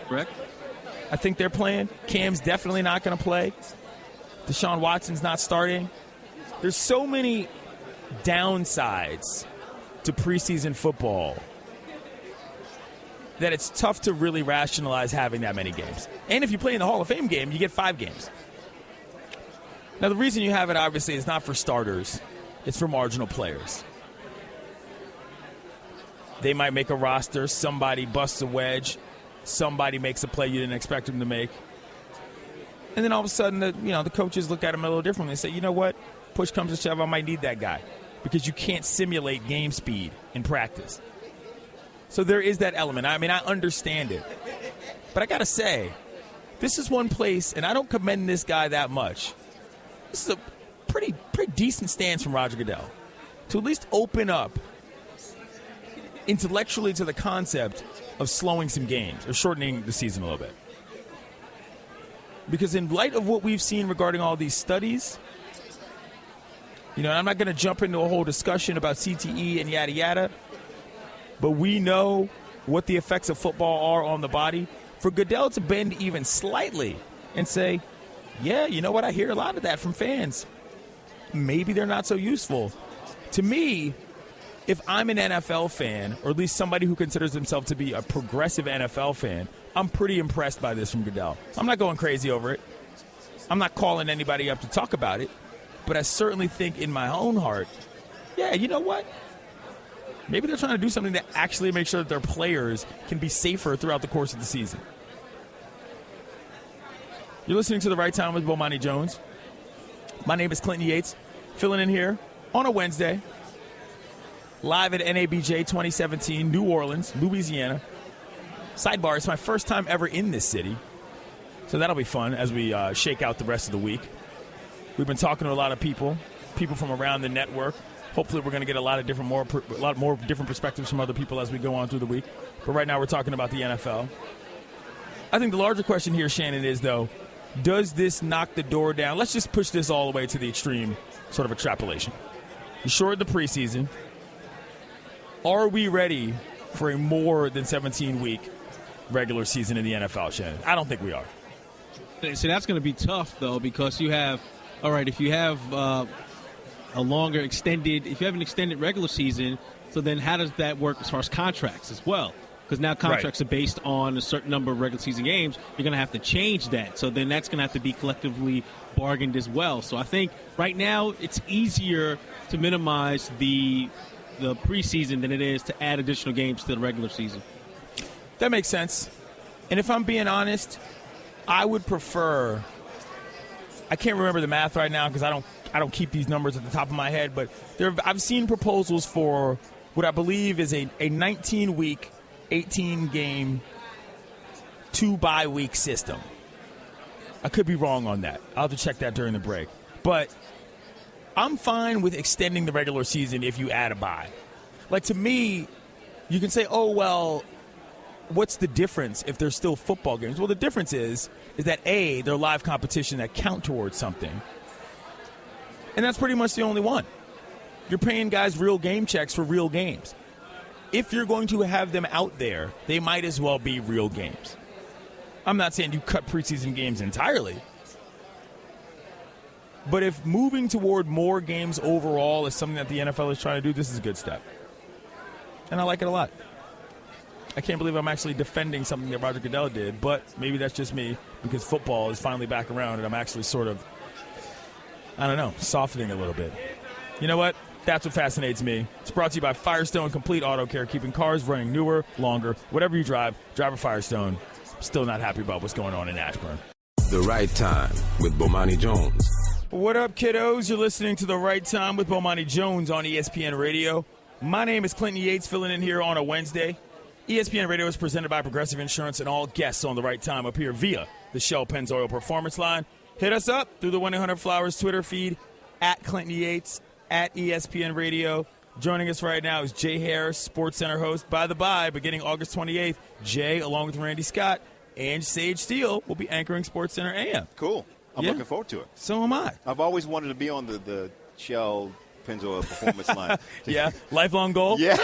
Correct. I think they're playing. Cam's definitely not going to play. Deshaun Watson's not starting. There's so many downsides to preseason football that it's tough to really rationalize having that many games. And if you play in the Hall of Fame game, you get 5 games. Now, the reason you have it, obviously, is not for starters. It's for marginal players. They might make a roster. Somebody busts a wedge. Somebody makes a play you didn't expect them to make. And then all of a sudden, the coaches look at them a little differently and say, you know what? Push comes to shove, I might need that guy. Because you can't simulate game speed in practice. So there is that element. I mean, I understand it. But I got to say, this is one place, and I don't commend this guy that much. This is a pretty decent stance from Roger Goodell to at least open up intellectually to the concept of slowing some games or shortening the season a little bit. Because in light of what we've seen regarding all these studies, I'm not going to jump into a whole discussion about CTE and yada yada, but we know what the effects of football are on the body. For Goodell to bend even slightly and say, yeah, you know what, I hear a lot of that from fans. Maybe they're not so useful. To me, if I'm an NFL fan, or at least somebody who considers himself to be a progressive NFL fan, I'm pretty impressed by this from Goodell. I'm not going crazy over it. I'm not calling anybody up to talk about it. But I certainly think in my own heart, yeah, you know what? Maybe they're trying to do something to actually make sure that their players can be safer throughout the course of the season. You're listening to The Right Time with Bomani Jones. My name is Clinton Yates, filling in here on a Wednesday, live at NABJ 2017, New Orleans, Louisiana. Sidebar, it's my first time ever in this city, so that'll be fun as we shake out the rest of the week. We've been talking to a lot of people from around the network. Hopefully we're going to get a lot more different perspectives from other people as we go on through the week. But right now we're talking about the NFL. I think the larger question here, Shannon, is, though, does this knock the door down? Let's just push this all the way to the extreme sort of extrapolation. You shorten the preseason. Are we ready for a more than 17-week regular season in the NFL, Shannon? I don't think we are. So that's going to be tough, though, because you have, all right, if you have if you have an extended regular season, so then how does that work as far as contracts as well? Because now contracts are based on a certain number of regular season games. You're going to have to change that. So then that's going to have to be collectively bargained as well. So I think right now it's easier to minimize the preseason than it is to add additional games to the regular season. That makes sense. And if I'm being honest, I would prefer – I can't remember the math right now because I don't keep these numbers at the top of my head, but I've seen proposals for what I believe is a 19-week, 18-game, 2-bye-week system. I could be wrong on that. I'll have to check that during the break. But I'm fine with extending the regular season if you add a bye. Like, to me, you can say, oh, well, what's the difference if there's still football games? Well, the difference is that, A, they're live competition that count towards something. And that's pretty much the only one. You're paying guys real game checks for real games. If you're going to have them out there, they might as well be real games. I'm not saying you cut preseason games entirely. But if moving toward more games overall is something that the NFL is trying to do, this is a good step. And I like it a lot. I can't believe I'm actually defending something that Roger Goodell did, but maybe that's just me because football is finally back around and I'm actually sort of, I don't know, softening a little bit. You know what? That's what fascinates me. It's brought to you by Firestone Complete Auto Care, keeping cars running newer, longer. Whatever you drive, drive a Firestone. Still not happy about what's going on in Ashburn. The Right Time with Bomani Jones. What up, kiddos? You're listening to The Right Time with Bomani Jones on ESPN Radio. My name is Clinton Yates, filling in here on a Wednesday. ESPN Radio is presented by Progressive Insurance, and all guests on The Right Time appear via the Shell Pennzoil Performance Line. Hit us up through the 1-800-Flowers Twitter feed, at Clinton Yates, at ESPN Radio. Joining us right now is Jay Harris, SportsCenter host. By the by, beginning August 28th, Jay, along with Randy Scott and Sage Steele, will be anchoring SportsCenter AM. Cool. I'm looking forward to it. So am I. I've always wanted to be on the Shell Pennzoil Performance Line. Yeah, lifelong goal? Yeah.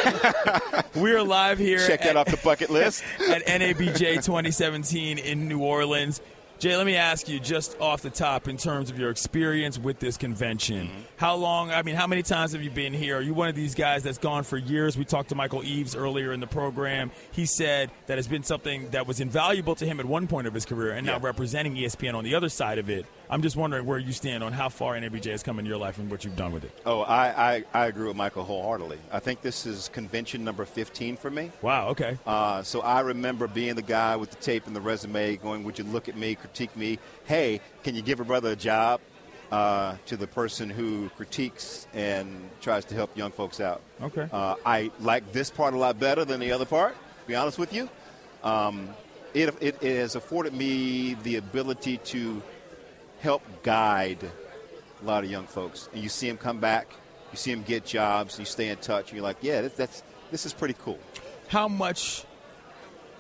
We're live here. Check that off the bucket list. At NABJ 2017 in New Orleans. Jay, let me ask you just off the top in terms of your experience with this convention. How many times have you been here? Are you one of these guys that's gone for years? We talked to Michael Eaves earlier in the program. He said that it's been something that was invaluable to him at one point of his career and now representing ESPN on the other side of it. I'm just wondering where you stand on how far NABJ has come in your life and what you've done with it. Oh, I agree with Michael wholeheartedly. I think this is convention number 15 for me. Wow, okay. So I remember being the guy with the tape and the resume going, would you look at me, critique me? Hey, can you give a brother a job? To the person who critiques and tries to help young folks out. Okay. I like this part a lot better than the other part, to be honest with you. It has afforded me the ability to help guide a lot of young folks. And you see them come back, you see them get jobs, you stay in touch, and you're like, yeah, this is pretty cool. How much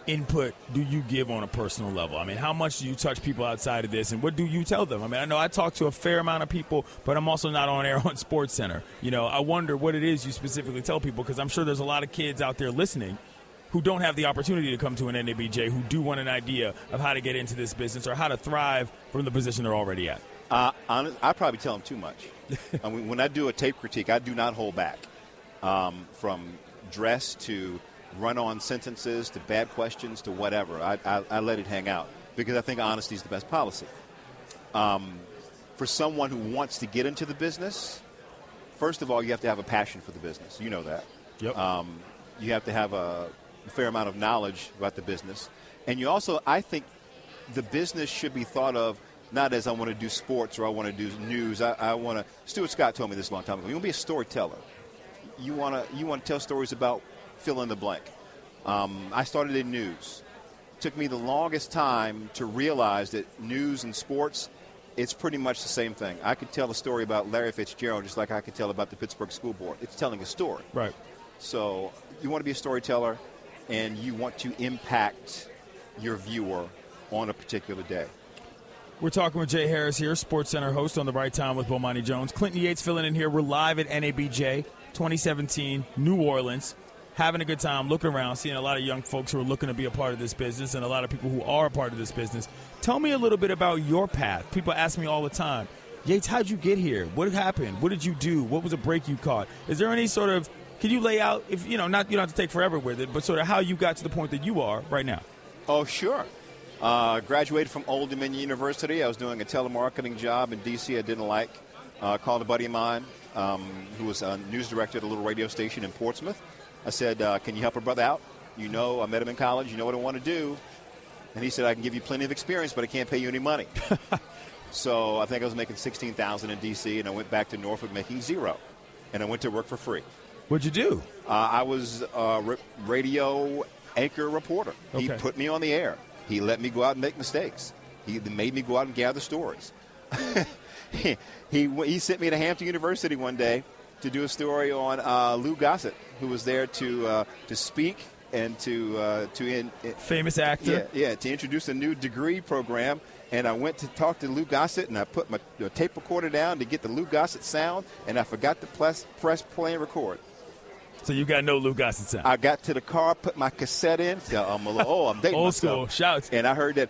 input do you give on a personal level? I mean, how much do you touch people outside of this, and what do you tell them? I mean, I know I talk to a fair amount of people, but I'm also not on air on SportsCenter. You know, I wonder what it is you specifically tell people, because I'm sure there's a lot of kids out there listening who don't have the opportunity to come to an NABJ, who do want an idea of how to get into this business or how to thrive from the position they're already at. I probably tell them too much. I mean, when I do a tape critique, I do not hold back. From dress to run-on sentences to bad questions to whatever. I let it hang out because I think honesty is the best policy. For someone who wants to get into the business, first of all, you have to have a passion for the business. You know that. Yep. You have to have a fair amount of knowledge about the business. And you also, I think, the business should be thought of not as I want to do sports or I want to do news. I want to. Stuart Scott told me this a long time ago. You want to be a storyteller. You want to tell stories about fill in the blank. I started in news. It took me the longest time to realize that news and sports, it's pretty much the same thing. I could tell a story about Larry Fitzgerald just like I could tell about the Pittsburgh School Board. It's telling a story. Right. So you want to be a storyteller, and you want to impact your viewer on a particular day. We're talking with Jay Harris here, SportsCenter host on The Right Time with Bomani Jones. Clinton Yates filling in here. We're live at NABJ 2017, New Orleans. Having a good time, looking around, seeing a lot of young folks who are looking to be a part of this business and a lot of people who are a part of this business. Tell me a little bit about your path. People ask me all the time, Yates, how'd you get here? What happened? What did you do? What was a break you caught? Is there any sort of, can you lay out, if you don't have to take forever with it, but sort of how you got to the point that you are right now? Oh, sure. Graduated from Old Dominion University. I was doing a telemarketing job in D.C. I didn't like. Called a buddy of mine who was a news director at a little radio station in Portsmouth. I said, can you help a brother out? You know, I met him in college. You know what I want to do. And he said, I can give you plenty of experience, but I can't pay you any money. So I think I was making $16,000 in D.C., and I went back to Norfolk making $0. And I went to work for free. What'd you do? I was a radio anchor reporter. Okay. He put me on the air. He let me go out and make mistakes. He made me go out and gather stories. He sent me to Hampton University one day to do a story on Lou Gossett, who was there to speak and to famous actor. Yeah, to introduce a new degree program. And I went to talk to Lou Gossett, and I put my tape recorder down to get the Lou Gossett sound, and I forgot to press play and record. So you got no Lou Gossett sound. I got to the car, put my cassette in. I'm dating old myself. School shouts. And I heard that.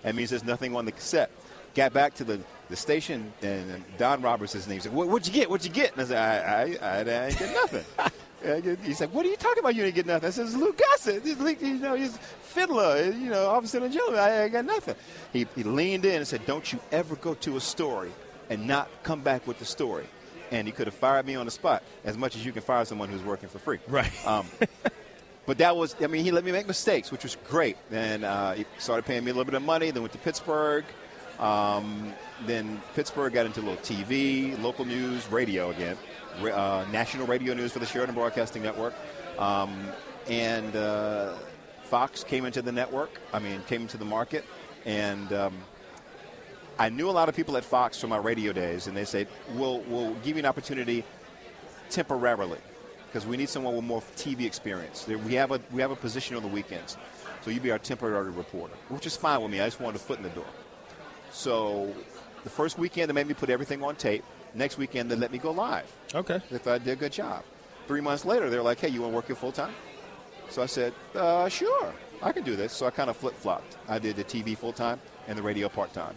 That means there's nothing on the cassette. Got back to the station, and Don Roberts' his name. He said, "What'd you get? What'd you get?" And I said, I didn't get nothing. He said, "What are you talking about? You didn't get nothing?" I said, "It's Lou Gossett. He's fiddler. Officer and gentleman. I got nothing." He leaned in and said, "Don't you ever go to a story and not come back with the story." And he could have fired me on the spot, as much as you can fire someone who's working for free. Right. But that was, I mean, he let me make mistakes, which was great. And he started paying me a little bit of money, then went to Pittsburgh. Then Pittsburgh got into a little TV, local news, radio again, national radio news for the Sheridan Broadcasting Network. And Fox came into the network, came into the market. And I knew a lot of people at Fox from my radio days, and they said, we'll give you an opportunity temporarily because we need someone with more TV experience. We have a position on the weekends, so you be our temporary reporter, which is fine with me. I just wanted a foot in the door. So the first weekend, they made me put everything on tape. Next weekend, they let me go live. Okay. If I did a good job. 3 months later, they're like, hey, you want to work here full-time? So I said, sure, I can do this. So I kind of flip-flopped. I did the TV full-time and the radio part-time.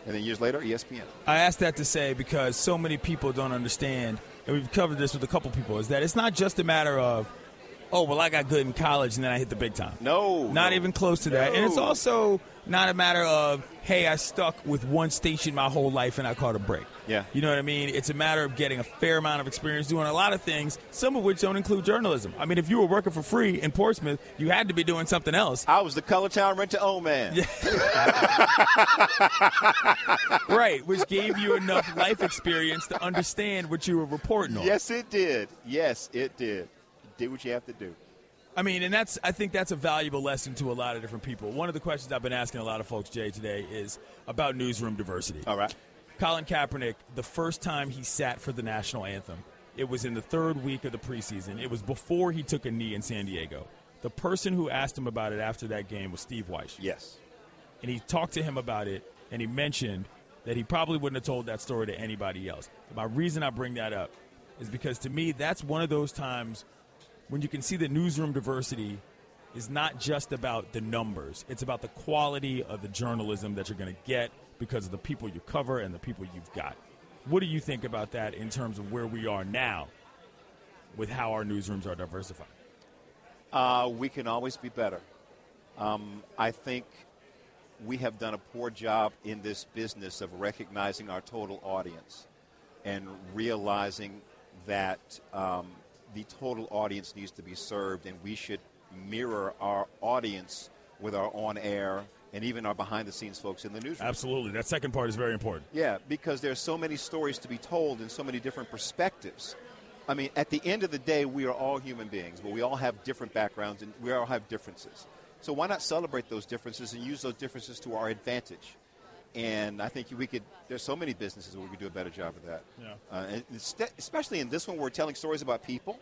And then years later, ESPN. I asked that to say because so many people don't understand, and we've covered this with a couple people, is that it's not just a matter of, oh, well, I got good in college and then I hit the big time. Not even close to that. And it's also not a matter of, hey, I stuck with one station my whole life and I caught a break. Yeah. You know what I mean? It's a matter of getting a fair amount of experience doing a lot of things, some of which don't include journalism. I mean, if you were working for free in Portsmouth, you had to be doing something else. I was the Color Town rent-to-own man. Yeah. Right, which gave you enough life experience to understand what you were reporting on. Yes, it did. Yes, it did. Did what you have to do. I mean, and I think that's a valuable lesson to a lot of different people. One of the questions I've been asking a lot of folks, Jay, today is about newsroom diversity. All right. Colin Kaepernick, the first time he sat for the national anthem, it was in the third week of the preseason. It was before he took a knee in San Diego. The person who asked him about it after that game was Steve Weish. Yes. And he talked to him about it, and he mentioned that he probably wouldn't have told that story to anybody else. My reason I bring that up is because, to me, that's one of those times when you can see that newsroom diversity is not just about the numbers. It's about the quality of the journalism that you're going to get because of the people you cover and the people you've got. What do you think about that in terms of where we are now with how our newsrooms are diversified? We can always be better. I think we have done a poor job in this business of recognizing our total audience and realizing that the total audience needs to be served, and we should mirror our audience with our on-air and even our behind-the-scenes folks in the newsroom. Absolutely. That second part is very important. Yeah, because there's so many stories to be told and so many different perspectives. I mean, at the end of the day, we are all human beings, but we all have different backgrounds and we all have differences. So why not celebrate those differences and use those differences to our advantage? And I think there's so many businesses where we could do a better job of that. Yeah. And especially in this one, we're telling stories about people.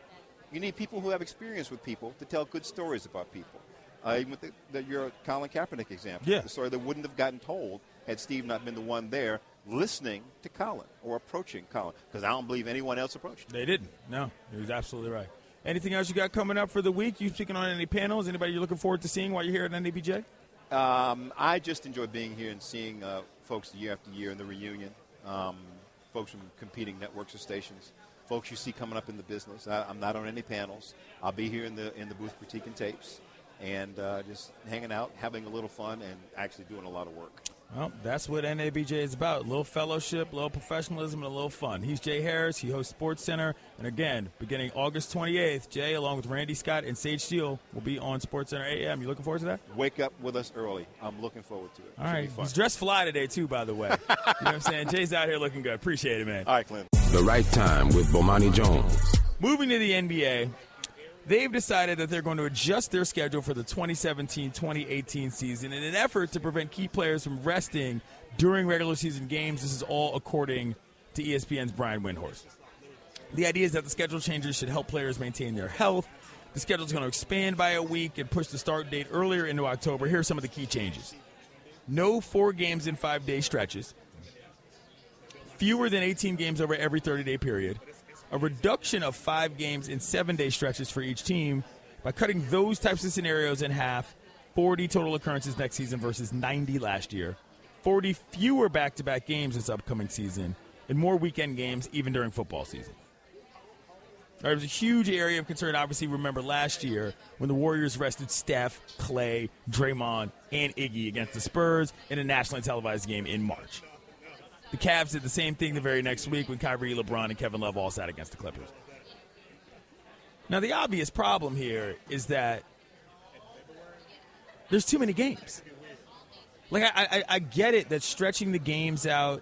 You need people who have experience with people to tell good stories about people. Even with your Colin Kaepernick example, yeah. The story that wouldn't have gotten told had Steve not been the one there listening to Colin or approaching Colin, because I don't believe anyone else approached him. They didn't. No, he was absolutely right. Anything else you got coming up for the week? You speaking on any panels? Anybody you're looking forward to seeing while you're here at NABJ? I just enjoy being here and seeing folks year after year in the reunion, folks from competing networks or stations, folks you see coming up in the business. I'm not on any panels. I'll be here in the booth critiquing tapes and just hanging out, having a little fun, and actually doing a lot of work. Well, that's what NABJ is about. A little fellowship, a little professionalism, and a little fun. He's Jay Harris. He hosts Sports Center. And again, beginning August 28th, Jay, along with Randy Scott and Sage Steele, will be on Sports Center AM. You looking forward to that? Wake up with us early. I'm looking forward to it. All right. He's dressed fly today, too, by the way. You know what I'm saying? Jay's out here looking good. Appreciate it, man. All right, Clint. The Right Time with Bomani Jones. Moving to the NBA, they've decided that they're going to adjust their schedule for the 2017-2018 season in an effort to prevent key players from resting during regular season games. This is all according to ESPN's Brian Windhorst. The idea is that the schedule changes should help players maintain their health. The schedule is going to expand by a week and push the start date earlier into October. Here are some of the key changes. No 4 games in 5-day stretches. Fewer than 18 games over every 30-day period. A reduction of 5 games in 7-day stretches for each team by cutting those types of scenarios in half. 40 total occurrences next season versus 90 last year. 40 fewer back-to-back games this upcoming season, and more weekend games even during football season. There was a huge area of concern, obviously, remember last year when the Warriors rested Steph, Clay, Draymond, and Iggy against the Spurs in a nationally televised game in March. The Cavs did the same thing the very next week when Kyrie, LeBron, and Kevin Love all sat against the Clippers. Now, the obvious problem here is that there's too many games. Like, I get it that stretching the games out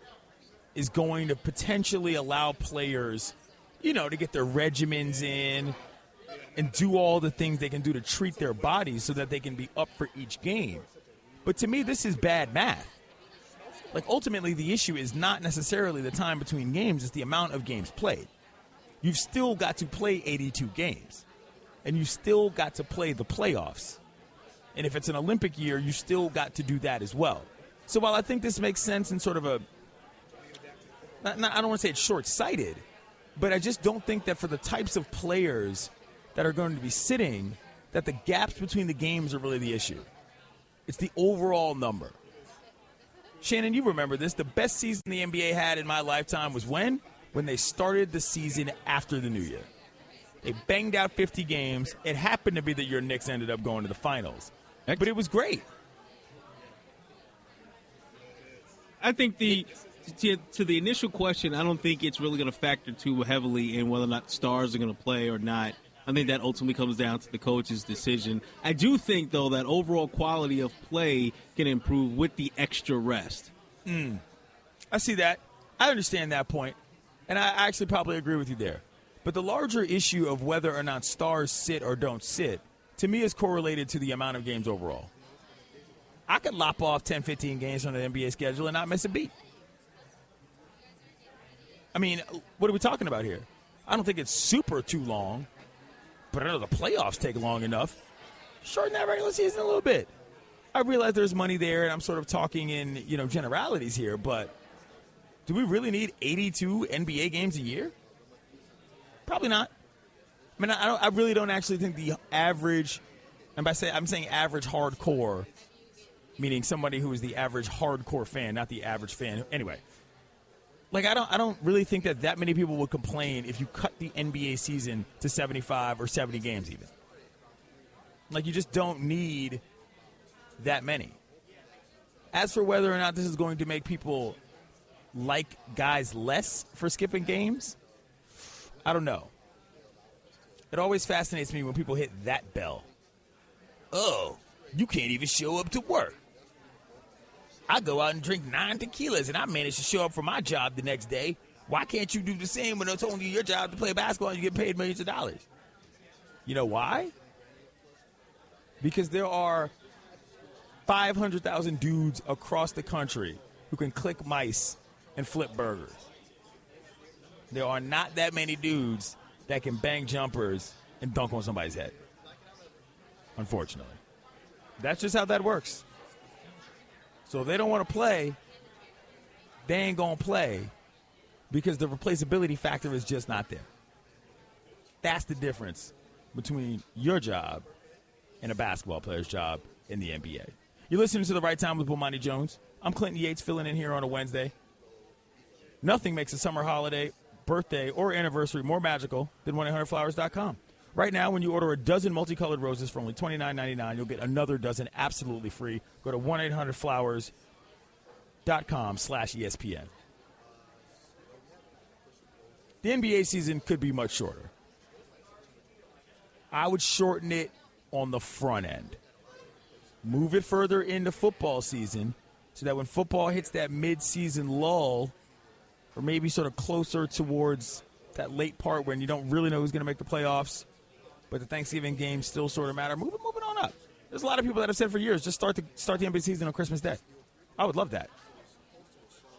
is going to potentially allow players, to get their regimens in and do all the things they can do to treat their bodies so that they can be up for each game. But to me, this is bad math. Like, ultimately, the issue is not necessarily the time between games, it's the amount of games played. You've still got to play 82 games, and you've still got to play the playoffs. And if it's an Olympic year, you still got to do that as well. So while I think this makes sense in sort of I don't want to say it's short-sighted, but I just don't think that for the types of players that are going to be sitting, that the gaps between the games are really the issue. It's the overall number. Shannon, you remember this. The best season the NBA had in my lifetime was when? When they started the season after the new year. They banged out 50 games. It happened to be that your Knicks ended up going to the finals. But it was great. I think to the initial question, I don't think it's really going to factor too heavily in whether or not stars are going to play or not. I think that ultimately comes down to the coach's decision. I do think, though, that overall quality of play can improve with the extra rest. I see that. I understand that point, and I actually probably agree with you there. But the larger issue of whether or not stars sit or don't sit, to me, is correlated to the amount of games overall. I could lop off 10, 15 games from the NBA schedule and not miss a beat. I mean, what are we talking about here? I don't think it's super too long, but I know the playoffs take long enough. Shorten that regular season a little bit. I realize there's money there, and I'm sort of talking in, generalities here, but do we really need 82 NBA games a year? Probably not. I mean, I really don't actually think the average, and I'm saying average hardcore, meaning somebody who is the average hardcore fan, not the average fan. Anyway, like I don't really think that many people would complain if you cut the NBA season to 75 or 70 games even. Like, you just don't need that many. As for whether or not this is going to make people like guys less for skipping games, I don't know. It always fascinates me when people hit that bell. Oh, you can't even show up to work. I go out and drink 9 tequilas, and I manage to show up for my job the next day. Why can't you do the same when it's only your job to play basketball and you get paid millions of dollars? You know why? Because there are 500,000 dudes across the country who can click mice and flip burgers. There are not that many dudes that can bang jumpers and dunk on somebody's head. Unfortunately. That's just how that works. So if they don't want to play, they ain't going to play because the replaceability factor is just not there. That's the difference between your job and a basketball player's job in the NBA. You're listening to The Right Time with Bomani Jones. I'm Clinton Yates, filling in here on a Wednesday. Nothing makes a summer holiday, birthday, or anniversary more magical than 1-800-Flowers.com. Right now, when you order a dozen multicolored roses for only $29.99, you'll get another dozen absolutely free. Go to 1-800-Flowers.com/ESPN. The NBA season could be much shorter. I would shorten it on the front end. Move it further into football season so that when football hits that mid-season lull, or maybe sort of closer towards that late part when you don't really know who's going to make the playoffs, but the Thanksgiving games still sort of matter, move it on up. There's a lot of people that have said for years, just start the NBA season on Christmas Day. I would love that.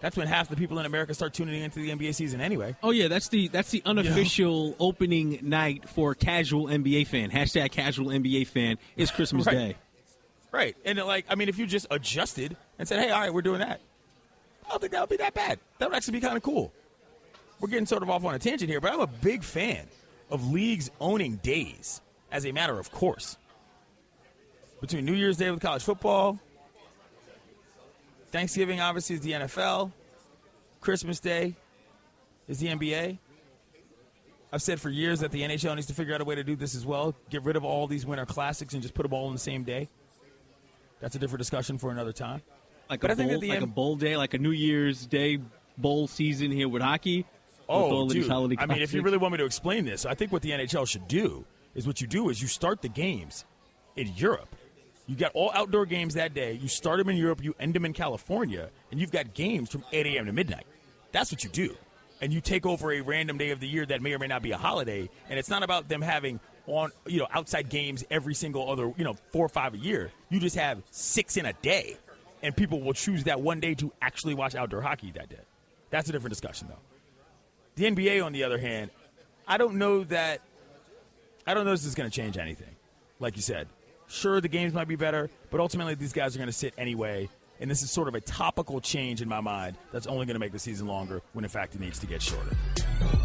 That's when half the people in America start tuning into the NBA season anyway. Oh, yeah, that's the unofficial opening night for casual NBA fan. # casual NBA fan is Christmas Day. Right. And, if you just adjusted and said, hey, all right, we're doing that, I don't think that would be that bad. That would actually be kind of cool. We're getting sort of off on a tangent here, but I'm a big fan of leagues owning days as a matter of course. Between New Year's Day with college football, Thanksgiving obviously is the NFL, Christmas Day is the NBA. I've said for years that the NHL needs to figure out a way to do this as well. Get rid of all these winter classics and just put them all on the same day. That's a different discussion for another time. A bowl day, like a New Year's Day bowl season here with hockey. Oh, dude. I mean, if you really want me to explain this, I think what the NHL should do is you start the games in Europe. You got all outdoor games that day. You start them in Europe, you end them in California, and you've got games from 8 a.m. to midnight. That's what you do. And you take over a random day of the year that may or may not be a holiday, and it's not about them having outside games every single other 4 or 5 a year. You just have 6 in a day, and people will choose that one day to actually watch outdoor hockey that day. That's a different discussion, though. The NBA, on the other hand, I don't know if this is going to change anything. Like you said, sure, the games might be better, but ultimately these guys are going to sit anyway, and this is sort of a topical change in my mind that's only going to make the season longer when, in fact, it needs to get shorter.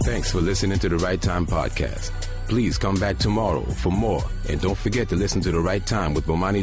Thanks for listening to the Right Time Podcast. Please come back tomorrow for more, and don't forget to listen to The Right Time with Bomani